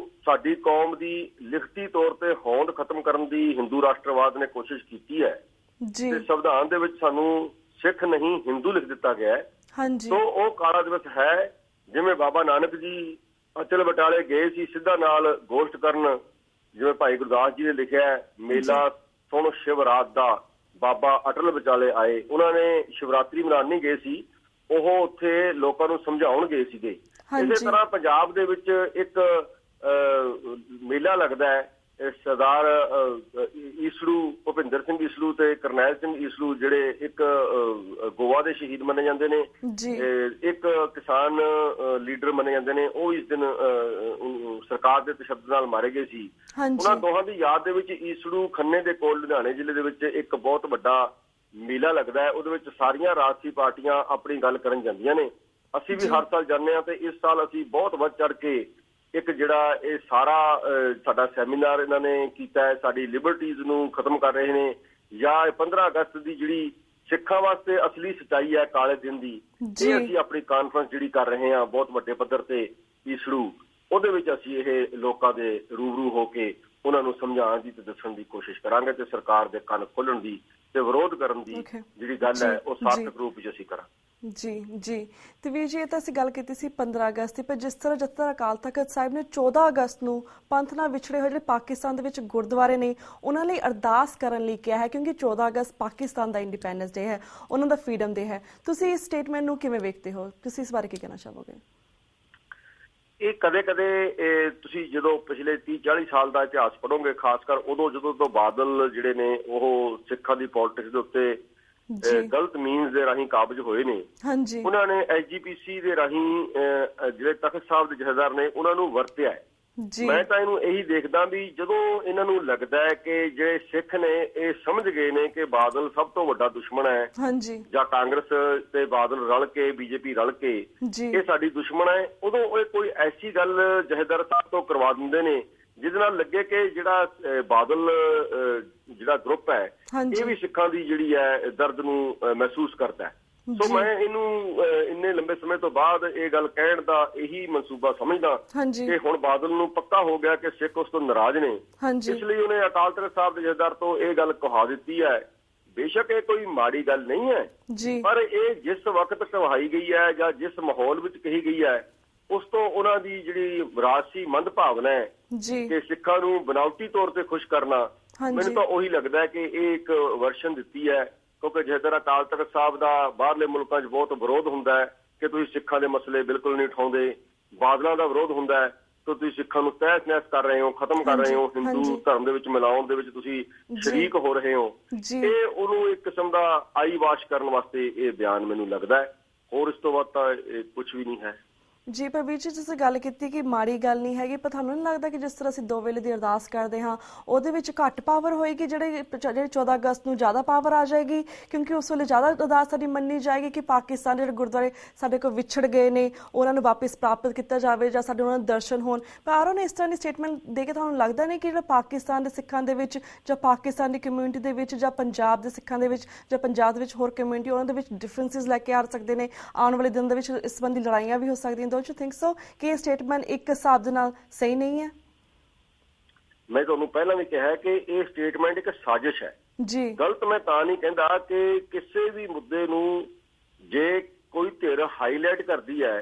ਸਾਡੀ ਕੌਮ ਦੀ ਲਿਖਤੀ ਤੌਰ ਤੇ ਹੋਂਦ ਖਤਮ ਕਰਨ ਦੀ ਹਿੰਦੂ ਰਾਸ਼ਟਰਵਾਦ ਨੇ ਕੋਸ਼ਿਸ਼ ਕੀਤੀ ਹੈ ਤੇ ਸੰਵਿਧਾਨ ਦੇ ਵਿੱਚ ਸਾਨੂੰ ਸਿੱਖ ਨਹੀਂ ਹਿੰਦੂ ਲਿਖ ਦਿੱਤਾ ਗਿਆ ਹੈ। ਸੋ ਉਹ ਕਾਲਾ ਦਿਵਸ ਹੈ। ਜਿਵੇਂ ਬਾਬਾ ਨਾਨਕ ਜੀ ਅਚਲ ਬਟਾਲੇ ਗਏ ਸੀ ਸਿੱਧਾ ਨਾਲ ਗੋਸ਼ਟ ਕਰਨ, ਜਿਵੇਂ ਭਾਈ ਗੁਰਦਾਸ ਜੀ ਨੇ ਲਿਖਿਆ ਮੇਲਾ ਸੁਣ ਸ਼ਿਵ ਰਾਤ ਦਾ ਬਾਬਾ ਅਟਲ ਵਿਚਾਲੇ ਆਏ, ਉਹਨਾਂ ਨੇ ਸ਼ਿਵਰਾਤਰੀ ਮਨਾਉਣ ਨਹੀਂ ਗਏ ਸੀ, ਉਹ ਉੱਥੇ ਲੋਕਾਂ ਨੂੰ ਸਮਝਾਉਣ ਗਏ ਸੀਗੇ। ਇਸੇ ਤਰ੍ਹਾਂ ਪੰਜਾਬ ਦੇ ਵਿੱਚ ਇੱਕ ਮੇਲਾ ਲੱਗਦਾ ਹੈ, ਸਰਦਾਰ ਈਸੜੂ ਭੁਪਿੰਦਰ ਸਿੰਘ ਈਸੜੂ ਤੇ ਕਰਨੈਲ ਸਿੰਘ ਈਸੜੂ ਜਿਹੜੇ ਇੱਕ ਗੋਆ ਦੇ ਸ਼ਹੀਦ ਮੰਨੇ ਜਾਂਦੇ ਨੇ, ਇੱਕ ਕਿਸਾਨ ਲੀਡਰ ਮੰਨੇ ਜਾਂਦੇ ਨੇ, ਉਹ ਇਸ ਦਿਨ ਸਰਕਾਰ ਦੇ ਤਸ਼ੱਦਦ ਨਾਲ ਮਾਰੇ ਗਏ ਸੀ। ਉਹਨਾਂ ਦੋਹਾਂ ਦੀ ਯਾਦ ਦੇ ਵਿੱਚ ਈਸੜੂ ਖੰਨੇ ਦੇ ਕੋਲ ਲੁਧਿਆਣੇ ਜ਼ਿਲ੍ਹੇ ਦੇ ਵਿੱਚ ਇੱਕ ਬਹੁਤ ਵੱਡਾ ਮੇਲਾ ਲੱਗਦਾ ਹੈ। ਉਹਦੇ ਵਿੱਚ ਸਾਰੀਆਂ ਰਾਜਸੀ ਪਾਰਟੀਆਂ ਆਪਣੀ ਗੱਲ ਕਰਨ ਜਾਂਦੀਆਂ ਨੇ। ਅਸੀਂ ਵੀ ਹਰ ਸਾਲ ਜਾਂਦੇ ਹਾਂ ਤੇ ਇਸ ਸਾਲ ਅਸੀਂ ਬਹੁਤ ਵੱਧ ਚੜ ਕੇ ਇੱਕ ਜਿਹੜਾ ਇਹ ਸਾਰਾ ਸਾਡਾ ਸੈਮੀਨਾਰ ਇਹਨਾਂ ਨੇ ਕੀਤਾ ਹੈ, ਸਾਡੀ ਲਿਬਰਟੀਜ਼ ਨੂੰ ਖਤਮ ਕਰ ਰਹੇ ਨੇ, ਜਾਂ 15 ਅਗਸਤ ਦੀ ਜਿਹੜੀ ਸਿੱਖਾਂ ਵਾਸਤੇ ਅਸਲੀ ਸੱਚਾਈ ਹੈ ਕਾਲੇ ਦਿਨ ਦੀ, ਇਹ ਅਸੀਂ ਆਪਣੀ ਕਾਨਫਰੰਸ ਜਿਹੜੀ ਕਰ ਰਹੇ ਹਾਂ ਬਹੁਤ ਵੱਡੇ ਪੱਧਰ ਤੇ ਈਸੜੂ, ਉਹਦੇ ਵਿੱਚ ਅਸੀਂ ਇਹ ਲੋਕਾਂ ਦੇ ਰੂਬਰੂ ਹੋ ਕੇ ਉਹਨਾਂ ਨੂੰ ਸਮਝਾਉਣ ਦੀ ਤੇ ਦੱਸਣ ਦੀ ਕੋਸ਼ਿਸ਼ ਕਰਾਂਗੇ ਤੇ ਸਰਕਾਰ ਦੇ ਕੰਨ ਖੋਲਣ ਦੀ ਤੇ ਵਿਰੋਧ ਕਰਨ ਦੀ ਜਿਹੜੀ ਗੱਲ ਹੈ ਉਹ ਸਾਰਥਕ ਰੂਪ ਵਿੱਚ ਅਸੀਂ ਕਰਾਂਗੇ। ਜੀ ਤੇ ਵੀਰ ਜੀ, ਇਹ ਤਾਂ ਅਸੀਂ ਗੱਲ ਕੀਤੀ ਸੀ 15 ਅਗਸਤ ਦੀ, ਪਰ ਜਿਸ ਤਰ੍ਹਾਂ ਅਕਾਲ ਤਖਤ ਸਾਹਿਬ ਨੇ 14 ਅਗਸਤ ਨੂੰ ਪੰਥ ਨਾਲ ਵਿਛੜੇ ਹੋਏ ਜਿਹੜੇ ਪਾਕਿਸਤਾਨ ਦੇ ਵਿੱਚ ਗੁਰਦੁਆਰੇ ਨੇ ਉਹਨਾਂ ਲਈ ਅਰਦਾਸ ਕਰਨ ਲਈ ਕਿਹਾ ਹੈ, ਕਿਉਂਕਿ 14 ਅਗਸਤ ਪਾਕਿਸਤਾਨ ਦਾ ਇੰਡੀਪੈਂਡੈਂਸ ਡੇ ਹੈ, ਉਹਨਾਂ ਦਾ ਫਰੀडम ਡੇ ਹੈ। ਤੁਸੀਂ ਇਸ ਸਟੇਟਮੈਂਟ ਨੂੰ ਕਿਵੇਂ ਵੇਖਦੇ ਹੋ, ਤੁਸੀਂ ਇਸ ਬਾਰੇ ਕੀ ਕਹਿਣਾ ਚਾਹੋਗੇ? ਇਹ ਕਦੇ ਤੁਸੀਂ ਜਦੋਂ ਪਿਛਲੇ 30-40 ਸਾਲ ਦਾ ਇਤਿਹਾਸ ਪੜ੍ਹੋਗੇ, ਖਾਸ ਕਰ ਉਦੋਂ ਜਦੋਂ ਤੋਂ ਬਾਦਲ ਜਿਹੜੇ ਨੇ ਉਹ ਸਿੱਖਾਂ ਦੀ ਪੋਲਿਟਿਕਸ ਦੇ ਉੱਤੇ ਗਲਤ ਮੀਨਸ ਦੇ ਰਾਹੀਂ ਕਾਬਜ ਹੋਏ ਨੇ, ਉਹਨਾਂ ਨੇ SGPC ਦੇ ਰਾਹੀਂ ਜਿਹੜੇ ਤਖਤ ਸਾਹਿਬ ਦੇ ਜਥੇਦਾਰ ਨੇ ਉਹਨਾਂ ਨੂੰ ਵਰਤਿਆ ਹੈ। ਮੈਂ ਤਾਂ ਇਹਨੂੰ ਇਹੀ ਦੇਖਦਾ ਵੀ ਜਦੋਂ ਇਹਨਾਂ ਨੂੰ ਲੱਗਦਾ ਹੈ ਕਿ ਜਿਹੜੇ ਸਿੱਖ ਨੇ ਇਹ ਸਮਝ ਗਏ ਨੇ ਕਿ ਬਾਦਲ ਸਭ ਤੋਂ ਵੱਡਾ ਦੁਸ਼ਮਣ ਹੈ, ਜਾਂ ਕਾਂਗਰਸ ਤੇ ਬਾਦਲ ਰਲ ਕੇ BJP ਰਲ ਕੇ ਇਹ ਸਾਡੀ ਦੁਸ਼ਮਣ ਹੈ, ਉਦੋਂ ਇਹ ਕੋਈ ਐਸੀ ਗੱਲ ਜਥੇਦਾਰ ਸਾਹਿਬ ਤੋਂ ਕਰਵਾ ਦਿੰਦੇ ਨੇ ਜਿਹਦੇ ਨਾਲ ਲੱਗੇ ਕਿ ਜਿਹੜਾ ਬਾਦਲ ਜਿਹੜਾ ਗਰੁੱਪ ਹੈ ਇਹ ਵੀ ਸਿੱਖਾਂ ਦੀ ਜਿਹੜੀ ਹੈ ਦਰਦ ਨੂੰ ਮਹਿਸੂਸ ਕਰਦਾ ਹੈ। ਸੋ ਮੈਂ ਇਹਨੂੰ ਇੰਨੇ ਲੰਬੇ ਸਮੇਂ ਤੋਂ ਬਾਅਦ ਇਹ ਗੱਲ ਕਹਿਣ ਦਾ ਇਹੀ ਮਨਸੂਬਾ ਸਮਝਦਾ ਕਿ ਹੁਣ ਬਾਦਲ ਨੂੰ ਪੱਕਾ ਹੋ ਗਿਆ ਕਿ ਸਿੱਖ ਉਸ ਤੋਂ ਨਾਰਾਜ਼ ਨੇ, ਇਸ ਲਈ ਉਹਨੇ ਅਕਾਲ ਤਖਤ ਸਾਹਿਬ ਦੇ ਜਥੇਦਾਰ ਤੋਂ ਇਹ ਗੱਲ ਕਹਾ ਦਿੱਤੀ ਹੈ। ਬੇਸ਼ੱਕ ਇਹ ਕੋਈ ਮਾੜੀ ਗੱਲ ਨਹੀਂ ਹੈ, ਪਰ ਇਹ ਜਿਸ ਵਕਤ ਕਹਾਈ ਗਈ ਹੈ ਜਾਂ ਜਿਸ ਮਾਹੌਲ ਵਿੱਚ ਕਹੀ ਗਈ ਹੈ ਉਸ ਤੋਂ ਉਹਨਾਂ ਦੀ ਜਿਹੜੀ ਰਾਜਸੀ ਮੰਦ ਭਾਵਨਾ ਹੈ ਕਿ ਸਿੱਖਾਂ ਨੂੰ ਬਨਾਵਟੀ ਤੌਰ ਤੇ ਖੁਸ਼ ਕਰਨਾ, ਮੈਨੂੰ ਤਾਂ ਉਹੀ ਲੱਗਦਾ ਕਿ ਇਹ ਇੱਕ ਵਰਸ਼ਨ ਦਿੱਤੀ ਹੈ, ਕਿਉਂਕਿ ਜਿਸ ਤਰ੍ਹਾਂ ਅਕਾਲ ਤਖ਼ਤ ਸਾਹਿਬ ਦਾ ਬਾਹਰਲੇ ਮੁਲਕਾਂ 'ਚ ਬਹੁਤ ਵਿਰੋਧ ਹੁੰਦਾ ਹੈ ਕਿ ਤੁਸੀਂ ਸਿੱਖਾਂ ਦੇ ਮਸਲੇ ਬਿਲਕੁਲ ਨਹੀਂ ਉਠਾਉਂਦੇ, ਬਾਦਲਾਂ ਦਾ ਵਿਰੋਧ ਹੁੰਦਾ ਹੈ ਕਿ ਤੁਸੀਂ ਸਿੱਖਾਂ ਨੂੰ ਤਹਿਸ ਨਹਿਸ ਕਰ ਰਹੇ ਹੋ, ਖਤਮ ਕਰ ਰਹੇ ਹੋ, ਹਿੰਦੂ ਧਰਮ ਦੇ ਵਿੱਚ ਮਿਲਾਉਣ ਦੇ ਵਿੱਚ ਤੁਸੀਂ ਸ਼ਰੀਕ ਹੋ ਰਹੇ ਹੋ। ਇਹ ਉਹਨੂੰ ਇੱਕ ਕਿਸਮ ਦਾ ਆਈ ਵਾਸ਼ ਕਰਨ ਵਾਸਤੇ ਇਹ ਬਿਆਨ ਮੈਨੂੰ ਲੱਗਦਾ ਹੈ, ਹੋਰ ਇਸ ਤੋਂ ਵੱਧ ਤਾਂ ਕੁਝ ਵੀ ਨਹੀਂ ਹੈ। ਜੀ ਪ੍ਰਵੀਰ ਜੀ, ਤੁਸੀਂ ਗੱਲ ਕੀਤੀ ਕਿ ਮਾੜੀ ਗੱਲ ਨਹੀਂ ਹੈਗੀ, ਪਰ ਤੁਹਾਨੂੰ ਨਹੀਂ ਲੱਗਦਾ ਕਿ ਜਿਸ ਤਰ੍ਹਾਂ ਅਸੀਂ 2 ਵੇਲੇ ਦੀ ਅਰਦਾਸ ਕਰਦੇ ਹਾਂ ਉਹਦੇ ਵਿੱਚ ਘੱਟ ਪਾਵਰ ਹੋਏਗੀ, ਜਿਹੜੇ 14 ਅਗਸਤ ਨੂੰ ਜ਼ਿਆਦਾ ਪਾਵਰ ਆ ਜਾਏਗੀ, ਕਿਉਂਕਿ ਉਸ ਵੇਲੇ ਜ਼ਿਆਦਾ ਅਰਦਾਸ ਸਾਡੀ ਮੰਨੀ ਜਾਏਗੀ ਕਿ ਪਾਕਿਸਤਾਨ ਜਿਹੜੇ ਗੁਰਦੁਆਰੇ ਸਾਡੇ ਕੋਲ ਵਿਛੜ ਗਏ ਨੇ ਉਹਨਾਂ ਨੂੰ ਵਾਪਸ ਪ੍ਰਾਪਤ ਕੀਤਾ ਜਾਵੇ ਜਾਂ ਸਾਡੇ ਉਹਨਾਂ ਦੇ ਦਰਸ਼ਨ ਹੋਣ। ਪਰ ਆਰੋ ਨੇ ਇਸ ਤਰ੍ਹਾਂ ਦੀ ਸਟੇਟਮੈਂਟ ਦੇ ਕੇ ਤੁਹਾਨੂੰ ਲੱਗਦਾ ਨਹੀਂ ਕਿ ਜਿਹੜਾ ਪਾਕਿਸਤਾਨ ਦੇ ਸਿੱਖਾਂ ਦੇ ਵਿੱਚ ਜਾਂ ਪਾਕਿਸਤਾਨ ਦੀ ਕਮਿਊਨਿਟੀ ਦੇ ਵਿੱਚ ਜਾਂ ਪੰਜਾਬ ਦੇ ਸਿੱਖਾਂ ਦੇ ਵਿੱਚ ਜਾਂ ਪੰਜਾਬ ਦੇ ਵਿੱਚ ਹੋਰ ਕਮਿਊਨਿਟੀ ਉਹਨਾਂ ਦੇ ਵਿੱਚ ਡਿਫਰੈਂਸਿਸ ਲੈ ਕੇ ਆ ਸਕਦੇ ਨੇ, ਆਉਣ ਵਾਲੇ ਦਿਨ ਦੇ ਵਿੱਚ ਇਸ ਸੰਬੰਧੀ ਲੜਾਈਆਂ ਵੀ ਹੋ ਸਕਦੀਆਂ? Don't you think so ਕਿ ਇਹ ਸਟੇਟਮੈਂਟ ਇੱਕ ਹਿਸਾਬ ਦੇ ਨਾਲ ਸਹੀ ਨਹੀਂ ਹੈ? ਮੈਂ ਤੁਹਾਨੂੰ ਪਹਿਲਾਂ ਵੀ ਕਿਹਾ ਕਿ ਇਹ ਸਟੇਟਮੈਂਟ ਇੱਕ ਸਾਜ਼ਿਸ਼ ਹੈ ਜੀ। ਗਲਤ ਮੈਂ ਤਾਂ ਨਹੀਂ ਕਹਿੰਦਾ ਕਿ ਕਿਸੇ ਵੀ ਮੁੱਦੇ ਨੂੰ ਜੇ ਕੋਈ ਧਿਰ ਹਾਈਲਾਈਟ ਕਰਦੀ ਹੈ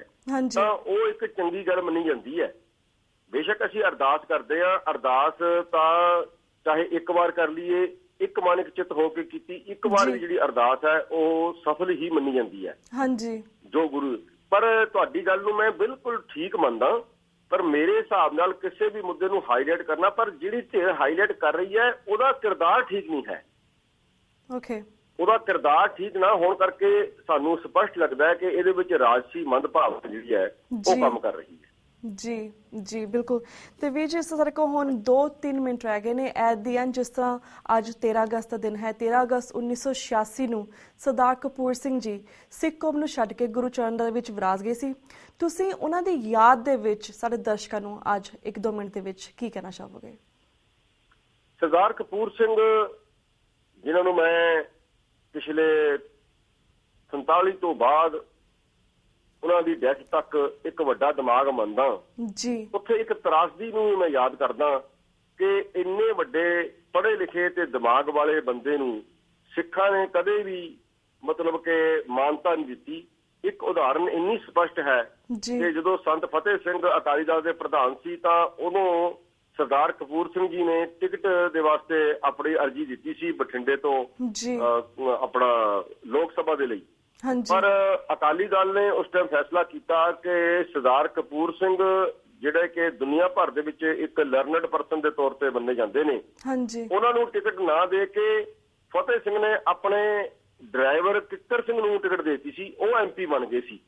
ਤਾਂ ਉਹ ਇੱਕ ਚੰਗੀ ਗੱਲ ਮੰਨੀ ਜਾਂਦੀ ਹੈ। ਬੇਸ਼ੱਕ ਅਸੀਂ ਅਰਦਾਸ ਕਰਦੇ ਹਾਂ, ਅਰਦਾਸ ਤਾਂ ਚਾਹੇ ਇੱਕ ਵਾਰ ਕਰ ਲਈਏ, ਇੱਕ ਮਾਨਿਕ ਚਿੱਤ ਹੋ ਕੇ ਕੀਤੀ, ਇੱਕ ਵਾਰ ਵੀ ਜਿਹੜੀ ਅਰਦਾਸ ਹੈ ਉਹ ਸਫਲ ਹੀ ਮੰਨੀ ਜਾਂਦੀ ਹੈ। ਹਾਂਜੀ, ਜੋ ਗੁਰੂ। ਪਰ ਤੁਹਾਡੀ ਗੱਲ ਨੂੰ ਮੈਂ ਬਿਲਕੁਲ ਠੀਕ ਮੰਨਦਾ, ਪਰ ਮੇਰੇ ਹਿਸਾਬ ਨਾਲ ਕਿਸੇ ਵੀ ਮੁੱਦੇ ਨੂੰ ਹਾਈਲਾਈਟ ਕਰਨਾ, ਪਰ ਜਿਹੜੀ ਧਿਰ ਹਾਈਲਾਈਟ ਕਰ ਰਹੀ ਹੈ ਉਹਦਾ ਕਿਰਦਾਰ ਠੀਕ ਨਹੀਂ ਹੈ। ਉਹਦਾ ਕਿਰਦਾਰ ਠੀਕ ਨਾ ਹੋਣ ਕਰਕੇ ਸਾਨੂੰ ਸਪਸ਼ਟ ਲੱਗਦਾ ਹੈ ਕਿ ਇਹਦੇ ਵਿੱਚ ਰਾਜਸੀ ਮੰਦਭਾਵਨਾ ਜਿਹੜੀ ਹੈ ਉਹ ਕੰਮ ਕਰ ਰਹੀ ਹੈ। ਜੀ ਜੀ ਬਿਲਕੁਲ। ਤੇ ਵੀਰ ਜੀ, ਸਾਡੇ ਕੋਲ ਹੁਣ 2-3 ਮਿੰਟ ਰਹਿ ਗਏ ਨੇ ਐਟ ਦੀ ਐਂਡ। ਜਿਸ ਤਰ੍ਹਾਂ ਅੱਜ 13 ਅਗਸਤ ਦਾ ਦਿਨ ਹੈ, 13 ਅਗਸਤ 1986 ਨੂੰ ਸਰਦਾਰ ਕਪੂਰ ਸਿੰਘ ਜੀ ਸਿੱਖ ਕੌਮ ਨੂੰ ਛੱਡ ਕੇ ਗੁਰੂ ਚਰਨ ਦੇ ਵਿੱਚ ਵਿਰਾਜ ਗਏ ਸੀ। ਤੁਸੀਂ ਉਹਨਾਂ ਦੀ ਯਾਦ ਦੇ ਵਿੱਚ ਸਾਡੇ ਦਰਸ਼ਕਾਂ ਨੂੰ ਅੱਜ 1-2 ਮਿੰਟ ਦੇ ਵਿੱਚ ਕੀ ਕਹਿਣਾ ਚਾਹੋਗੇ? ਸਰਦਾਰ ਕਪੂਰ ਸਿੰਘ ਜਿਨ੍ਹਾਂ ਨੂੰ ਮੈਂ ਪਿਛਲੇ 47 ਤੋਂ ਬਾਅਦ ਉਹਨਾਂ ਦੀ ਡੈਥ ਤੱਕ ਇੱਕ ਵੱਡਾ ਦਿਮਾਗ ਮੰਨਦਾ ਜੀ, ਉੱਥੇ ਇੱਕ ਤਰਾਸਦੀ ਨੂੰ ਮੈਂ ਯਾਦ ਕਰਦਾ ਕਿ ਇੰਨੇ ਵੱਡੇ ਪੜ੍ਹੇ ਲਿਖੇ ਤੇ ਦਿਮਾਗ ਵਾਲੇ ਬੰਦੇ ਨੂੰ ਸਿੱਖਾਂ ਨੇ ਕਦੇ ਵੀ ਮਤਲਬ ਕਿ ਮਾਨਤਾ ਨਹੀਂ ਦਿੱਤੀ। ਇੱਕ ਉਦਾਹਰਨ ਇੰਨੀ ਸਪਸ਼ਟ ਹੈ ਕਿ ਜਦੋਂ ਸੰਤ ਫਤਿਹ ਸਿੰਘ ਅਕਾਲੀ ਦਲ ਦੇ ਪ੍ਰਧਾਨ ਸੀ ਤਾਂ ਉਦੋਂ ਸਰਦਾਰ ਕਪੂਰ ਸਿੰਘ ਜੀ ਨੇ ਟਿਕਟ ਦੇ ਵਾਸਤੇ ਆਪਣੀ ਅਰਜ਼ੀ ਦਿੱਤੀ ਸੀ ਬਠਿੰਡੇ ਤੋਂ ਆਪਣਾ ਲੋਕ ਸਭਾ ਦੇ ਲਈ। ਪਰ ਅਕਾਲੀ ਦਲ ਨੇ ਉਸ ਟਾਈਮ ਫੈਸਲਾ ਕੀਤਾ ਕਿ ਸਰਦਾਰ ਕਪੂਰ ਸਿੰਘ ਜਿਹੜੇ ਕਿ ਦੁਨੀਆ ਭਰ ਦੇ ਵਿੱਚ ਇੱਕ ਲਰਨਡ ਪਰਸਨ ਦੇ ਤੌਰ ਤੇ ਮੰਨੇ ਜਾਂਦੇ ਨੇ, ਉਹਨਾਂ ਨੂੰ ਟਿਕਟ ਨਾ ਦੇ ਕੇ ਫਤਿਹ ਸਿੰਘ ਨੇ ਆਪਣੇ ਡਰਾਈਵਰ ਕਿੱਕਰ ਸਿੰਘ ਨੂੰ ਟਿਕਟ ਦੇ ਦਿੱਤੀ ਸੀ, ਉਹ ਐਮਪੀ ਬਣ ਗਏ ਸੀ।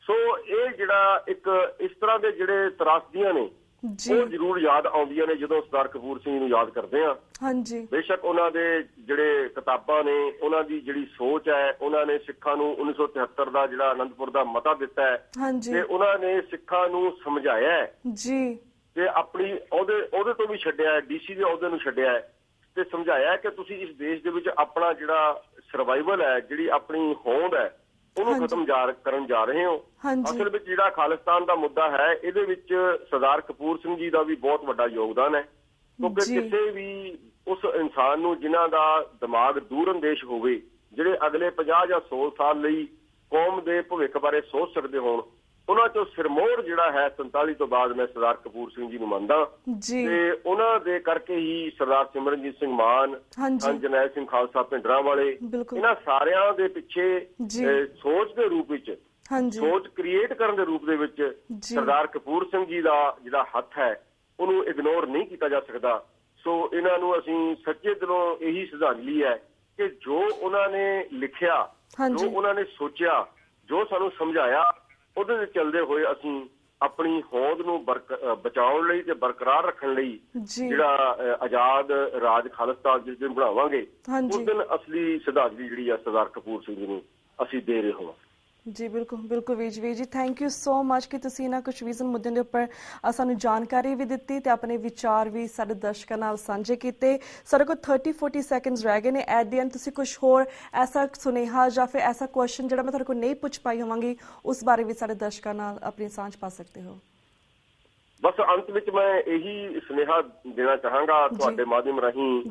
ਸੋ ਇਹ ਜਿਹੜਾ ਇੱਕ ਇਸ ਤਰ੍ਹਾਂ ਦੇ ਜਿਹੜੇ ਤਰਾਸਦੀਆਂ ਨੇ ਉਹ ਜ਼ਰੂਰ ਯਾਦ ਆਉਂਦੀਆਂ ਨੇ ਜਦੋਂ ਸਰਦਾਰ ਕਪੂਰ ਸਿੰਘ ਨੂੰ ਯਾਦ ਕਰਦੇ ਆ। ਬੇਸ਼ੱਕ ਉਹਨਾਂ ਦੇ ਜਿਹੜੇ ਕਿਤਾਬਾਂ ਨੇ, ਉਹਨਾਂ ਦੀ ਜਿਹੜੀ ਸੋਚ ਹੈ, ਉਹਨਾਂ ਨੇ ਸਿੱਖਾਂ ਨੂੰ 1973 ਦਾ ਜਿਹੜਾ ਅਨੰਦਪੁਰ ਦਾ ਮਤਾ ਦਿੱਤਾ ਹੈ ਤੇ ਉਹਨਾਂ ਨੇ ਸਿੱਖਾਂ ਨੂੰ ਸਮਝਾਇਆ ਹੈ ਤੇ ਆਪਣੀ ਉਹਦੇ ਤੋਂ ਵੀ ਛੱਡਿਆ, ਡੀਸੀ ਦੇ ਅਹੁਦੇ ਨੂੰ ਛੱਡਿਆ ਤੇ ਸਮਝਾਇਆ ਕਿ ਤੁਸੀਂ ਇਸ ਦੇਸ਼ ਦੇ ਵਿੱਚ ਆਪਣਾ ਜਿਹੜਾ ਸਰਵਾਈਵਲ ਹੈ, ਜਿਹੜੀ ਆਪਣੀ ਹੋਂਦ ਹੈ, ਉਹਨੂੰ ਖਤਮ ਕਰਨ ਜਾ ਰਹੇ ਹੋ। ਅਸਲ ਵਿੱਚ ਜਿਹੜਾ ਖਾਲਿਸਤਾਨ ਦਾ ਮੁੱਦਾ ਹੈ ਇਹਦੇ ਵਿੱਚ ਸਰਦਾਰ ਕਪੂਰ ਸਿੰਘ ਜੀ ਦਾ ਵੀ ਬਹੁਤ ਵੱਡਾ ਯੋਗਦਾਨ ਹੈ, ਕਿਉਂਕਿ ਕਿਸੇ ਵੀ ਉਸ ਇਨਸਾਨ ਨੂੰ ਜਿਨ੍ਹਾਂ ਦਾ ਦਿਮਾਗ ਦੂਰਅੰਦੇਸ਼ ਹੋਵੇ, ਜਿਹੜੇ ਅਗਲੇ 50 ਜਾਂ 100 ਸਾਲ ਲਈ ਕੌਮ ਦੇ ਭਵਿੱਖ ਬਾਰੇ ਸੋਚ ਸਕਦੇ ਹੋਣ, ਉਹਨਾਂ ਚੋਂ ਸਿਰਮੌਰ ਜਿਹੜਾ ਹੈ 47 ਤੋਂ ਬਾਅਦ ਮੈਂ ਸਰਦਾਰ ਕਪੂਰ ਸਿੰਘ ਜੀ ਨੂੰ ਮੰਨਦਾ ਤੇ ਉਹਨਾਂ ਦੇ ਕਰਕੇ ਹੀ ਸਰਦਾਰ ਸਿਮਰਨਜੀਤ ਸਿੰਘ ਮਾਨ, ਜਰਨੈਲ ਸਿੰਘ ਖਾਲਸਾ ਭਿੰਡਰਾਂਵਾਲੇ, ਇਹਨਾਂ ਸਾਰਿਆਂ ਦੇ ਪਿੱਛੇ ਸੋਚ ਦੇ ਰੂਪ ਵਿੱਚ, ਸੋਚ ਕ੍ਰੀਏਟ ਕਰਨ ਦੇ ਰੂਪ ਦੇ ਵਿੱਚ ਸਰਦਾਰ ਕਪੂਰ ਸਿੰਘ ਜੀ ਦਾ ਜਿਹੜਾ ਹੱਥ ਹੈ ਉਹਨੂੰ ਇਗਨੋਰ ਨਹੀਂ ਕੀਤਾ ਜਾ ਸਕਦਾ। ਸੋ ਇਹਨਾਂ ਨੂੰ ਅਸੀਂ ਸੱਚੇ ਦਿਲੋਂ ਇਹੀ ਸ਼ਰਧਾਂਜਲੀ ਹੈ ਕਿ ਜੋ ਉਹਨਾਂ ਨੇ ਲਿਖਿਆ, ਜੋ ਉਹਨਾਂ ਨੇ ਸੋਚਿਆ, ਜੋ ਸਾਨੂੰ ਸਮਝਾਇਆ, ਉਹਦੇ ਤੇ ਚੱਲਦੇ ਹੋਏ ਅਸੀਂ ਆਪਣੀ ਹੋਂਦ ਨੂੰ ਬਚਾਉਣ ਲਈ ਤੇ ਬਰਕਰਾਰ ਰੱਖਣ ਲਈ ਜਿਹੜਾ ਆਜ਼ਾਦ ਰਾਜ ਖਾਲਿਸਤਾਨ ਜਿਸ ਦਿਨ ਬਣਾਵਾਂਗੇ ਉਸ ਦਿਨ ਅਸਲੀ ਸ਼ਰਧਾਂਜਲੀ ਜਿਹੜੀ ਆ ਸਰਦਾਰ ਕਪੂਰ ਸਿੰਘ ਜੀ ਨੂੰ ਅਸੀਂ ਦੇ ਰਹੇ ਹਾਂ। ਜੀ ਬਿਲਕੁਲ ਬਿਲਕੁਲ ਵੀਰ ਜੀ, ਥੈਂਕ ਯੂ ਸੋ ਮਚ ਕਿ ਤੁਸੀਂ ਇਹਨਾਂ ਕੁਝ ਵਿਜ਼ਨ ਮੁੱਦਿਆਂ ਦੇ ਉੱਪਰ ਸਾਨੂੰ ਜਾਣਕਾਰੀ ਵੀ ਦਿੱਤੀ ਤੇ ਆਪਣੇ ਵਿਚਾਰ ਵੀ ਸਾਡੇ ਦਰਸ਼ਕਾਂ ਨਾਲ ਸਾਂਝੇ ਕੀਤੇ। ਸਾਡੇ ਕੋਲ 30-40 ਸੈਕਿੰਡਸ ਰਹਿ ਗਏ ਨੇ ਐਟ ਦੀ ਐਂਡ। ਤੁਸੀਂ ਕੁਝ ਹੋਰ ਐਸਾ ਸੁਨੇਹਾ ਜਾਂ ਫਿਰ ਐਸਾ ਕੁਐਸਚਨ ਜਿਹੜਾ ਮੈਂ ਤੁਹਾਡੇ ਕੋਲ ਨਹੀਂ ਪੁੱਛ ਪਾਈ ਹੋਵਾਂਗੀ ਉਸ ਬਾਰੇ ਵੀ ਸਾਡੇ ਦਰਸ਼ਕਾਂ ਨਾਲ ਆਪਣੀ ਸਾਂਝ ਪਾ ਸਕਦੇ ਹੋ? ਬਸ ਅੰਤ ਵਿੱਚ ਮੈਂ ਇਹੀ ਸੁਨੇਹਾ ਦੇਣਾ ਚਾਹਾਂਗਾ ਤੁਹਾਡੇ ਮਾਧਿਅਮ ਰਾਹੀਂ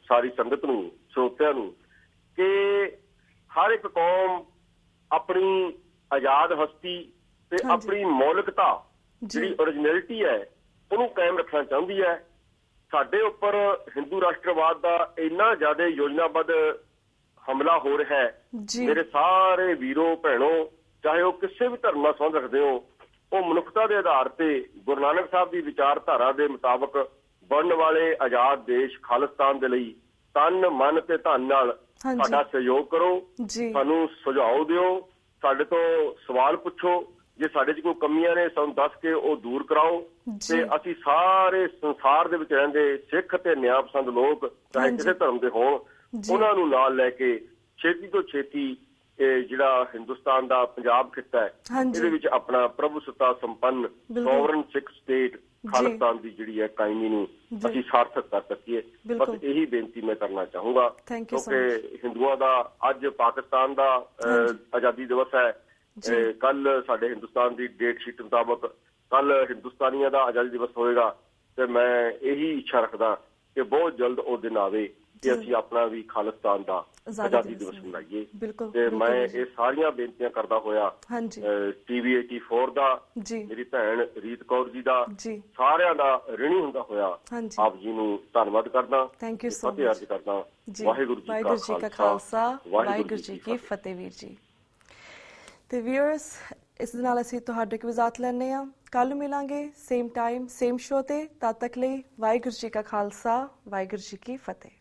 ਸਾਰੀ ਸੰਗਤ ਨੂੰ, ਸਰੋਤਿਆਂ ਨੂੰ, ਕਿ ਹਰ ਇੱਕ ਕੌਮ ਆਪਣੀ ਆਜ਼ਾਦ ਹਸਤੀ ਤੇ ਆਪਣੀ ਮੌਲਿਕਤਾ ਜਿਹੜੀ ਓਰੀਜਨੈਲਿਟੀ ਹੈ ਉਹਨੂੰ ਕਾਇਮ ਰੱਖਣਾ ਚਾਹੁੰਦੀ ਹੈ ਸਾਡੇ ਉੱਪਰ ਹਿੰਦੂ ਰਾਸ਼ਟਰਵਾਦ ਦਾ ਇੰਨਾ ਜ਼ਿਆਦਾ ਯੋਜਨਾਬੱਧ ਹਮਲਾ ਹੋ ਰਿਹਾ ਹੈ। ਮੇਰੇ ਸਾਰੇ ਵੀਰੋ ਭੈਣੋ, ਚਾਹੇ ਉਹ ਕਿਸੇ ਵੀ ਧਰਮ ਨਾਲ ਸੰਬੰਧ ਰੱਖਦੇ ਹੋ, ਉਹ ਮਨੁੱਖਤਾ ਦੇ ਆਧਾਰ ਤੇ ਗੁਰੂ ਨਾਨਕ ਸਾਹਿਬ ਦੀ ਵਿਚਾਰਧਾਰਾ ਦੇ ਮੁਤਾਬਕ ਬਣਨ ਵਾਲੇ ਆਜ਼ਾਦ ਦੇਸ਼ ਖਾਲਿਸਤਾਨ ਦੇ ਲਈ ਤਨ ਮਨ ਤੇ ਧਨ ਨਾਲ ਸਾਡਾ ਸਹਿਯੋਗ ਕਰੋ। ਸਾਨੂੰ ਸੁਝਾਅ ਦਿਓ, ਸਾਡੇ ਤੋਂ ਸਵਾਲ ਪੁੱਛੋ, ਜੇ ਸਾਡੇ 'ਚ ਕੋਈ ਕਮੀਆਂ ਨੇ ਸਾਨੂੰ ਦੱਸ ਕੇ ਉਹ ਦੂਰ ਕਰਾਓ। ਤੇ ਅਸੀਂ ਸਾਰੇ ਸੰਸਾਰ ਦੇ ਵਿੱਚ ਰਹਿੰਦੇ ਸਿੱਖ ਤੇ ਨਿਆਂ ਪਸੰਦ ਲੋਕ, ਚਾਹੇ ਕਿਸੇ ਧਰਮ ਦੇ ਹੋਣ, ਉਹਨਾਂ ਨੂੰ ਨਾਲ ਲੈ ਕੇ ਛੇਤੀ ਤੋਂ ਛੇਤੀ ਜਿਹੜਾ ਹਿੰਦੁਸਤਾਨ ਦਾ ਪੰਜਾਬ ਖਿੱਤਾ ਹੈ, ਇਹਦੇ ਵਿੱਚ ਆਪਣਾ ਪ੍ਰਭੂ ਸੱਤਾ ਸੰਪੰਨ ਸੋਵਰਨ ਸਿੱਖ ਸਟੇਟ ਖਾਲਿਸਤਾਨ ਦੀ ਜਿਹੜੀ ਹੈ ਕਾਇਮੀ ਨੂੰ ਅਸੀਂ ਸਾਰਥਕ ਕਰ ਸਕੀਏ। ਬਸ ਇਹੀ ਬੇਨਤੀ ਮੈਂ ਕਰਨਾ ਚਾਹੂੰਗਾ, ਕਿਉਂਕਿ ਹਿੰਦੂਆਂ ਦਾ ਅੱਜ ਪਾਕਿਸਤਾਨ ਦਾ ਆਜ਼ਾਦੀ ਦਿਵਸ ਹੈ। ਕੱਲ ਸਾਡੇ ਹਿੰਦੁਸਤਾਨ ਦੀ ਡੇਟ ਸ਼ੀਟ ਮੁਤਾਬਕ ਕੱਲ ਹਿੰਦੁਸਤਾਨੀਆਂ ਦਾ ਆਜ਼ਾਦੀ ਦਿਵਸ ਹੋਏਗਾ, ਤੇ ਮੈਂ ਇਹੀ ਇੱਛਾ ਰੱਖਦਾ ਕਿ ਬਹੁਤ ਜਲਦ ਉਹ ਦਿਨ ਆਵੇ ਕਿ ਅਸੀਂ ਆਪਣਾ ਵੀ ਖਾਲਿਸਤਾਨ ਦਾ ਆਜ਼ਾਦੀ ਦਿਵਸ ਮਨਾਈਏ। ਤੇ ਮੈਂ ਇਹ ਸਾਰੀਆਂ ਬੇਨਤੀਆਂ ਕਰਦਾ ਹੋਇਆ TV 84 ਦਾ, ਮੇਰੀ ਭੈਣ ਰੀਤ ਕੌਰ ਜੀ ਦਾ, ਸਾਰਿਆਂ ਦਾ ਰਿਣੀ ਹੁੰਦਾ ਹੋਇਆ ਆਪ ਜੀ ਨੂੰ ਧੰਨਵਾਦ ਕਰਦਾ, ਫਤਿਹ ਅਰਜ਼ ਕਰਦਾ। ਵਾਹਿਗੁਰੂ ਜੀ ਕਾ ਖਾਲਸਾ, ਵਾਹਿਗੁਰੂ ਜੀ ਕੀ ਫਤਿਹ। ਵੀਰ ਜੀ ਤੇ ਵੀਅਰਸ, ਇਸ ਦੇ ਨਾਲ ਅਸੀਂ ਤੁਹਾਡੇ ਕੋਲ ਇਜਾਜ਼ਤ ਲੈਂਦੇ ਹਾਂ। ਕੱਲ ਨੂੰ ਮਿਲਾਂਗੇ ਸੇਮ ਟਾਈਮ ਸੇਮ ਸ਼ੋ ਤੇ। ਤਦ ਤੱਕ ਲਈ ਵਾਹਿਗੁਰੂ ਜੀ ਕਾ ਖਾਲਸਾ, ਵਾਹਿਗੁਰੂ ਜੀ ਕੀ ਫਤਿਹ।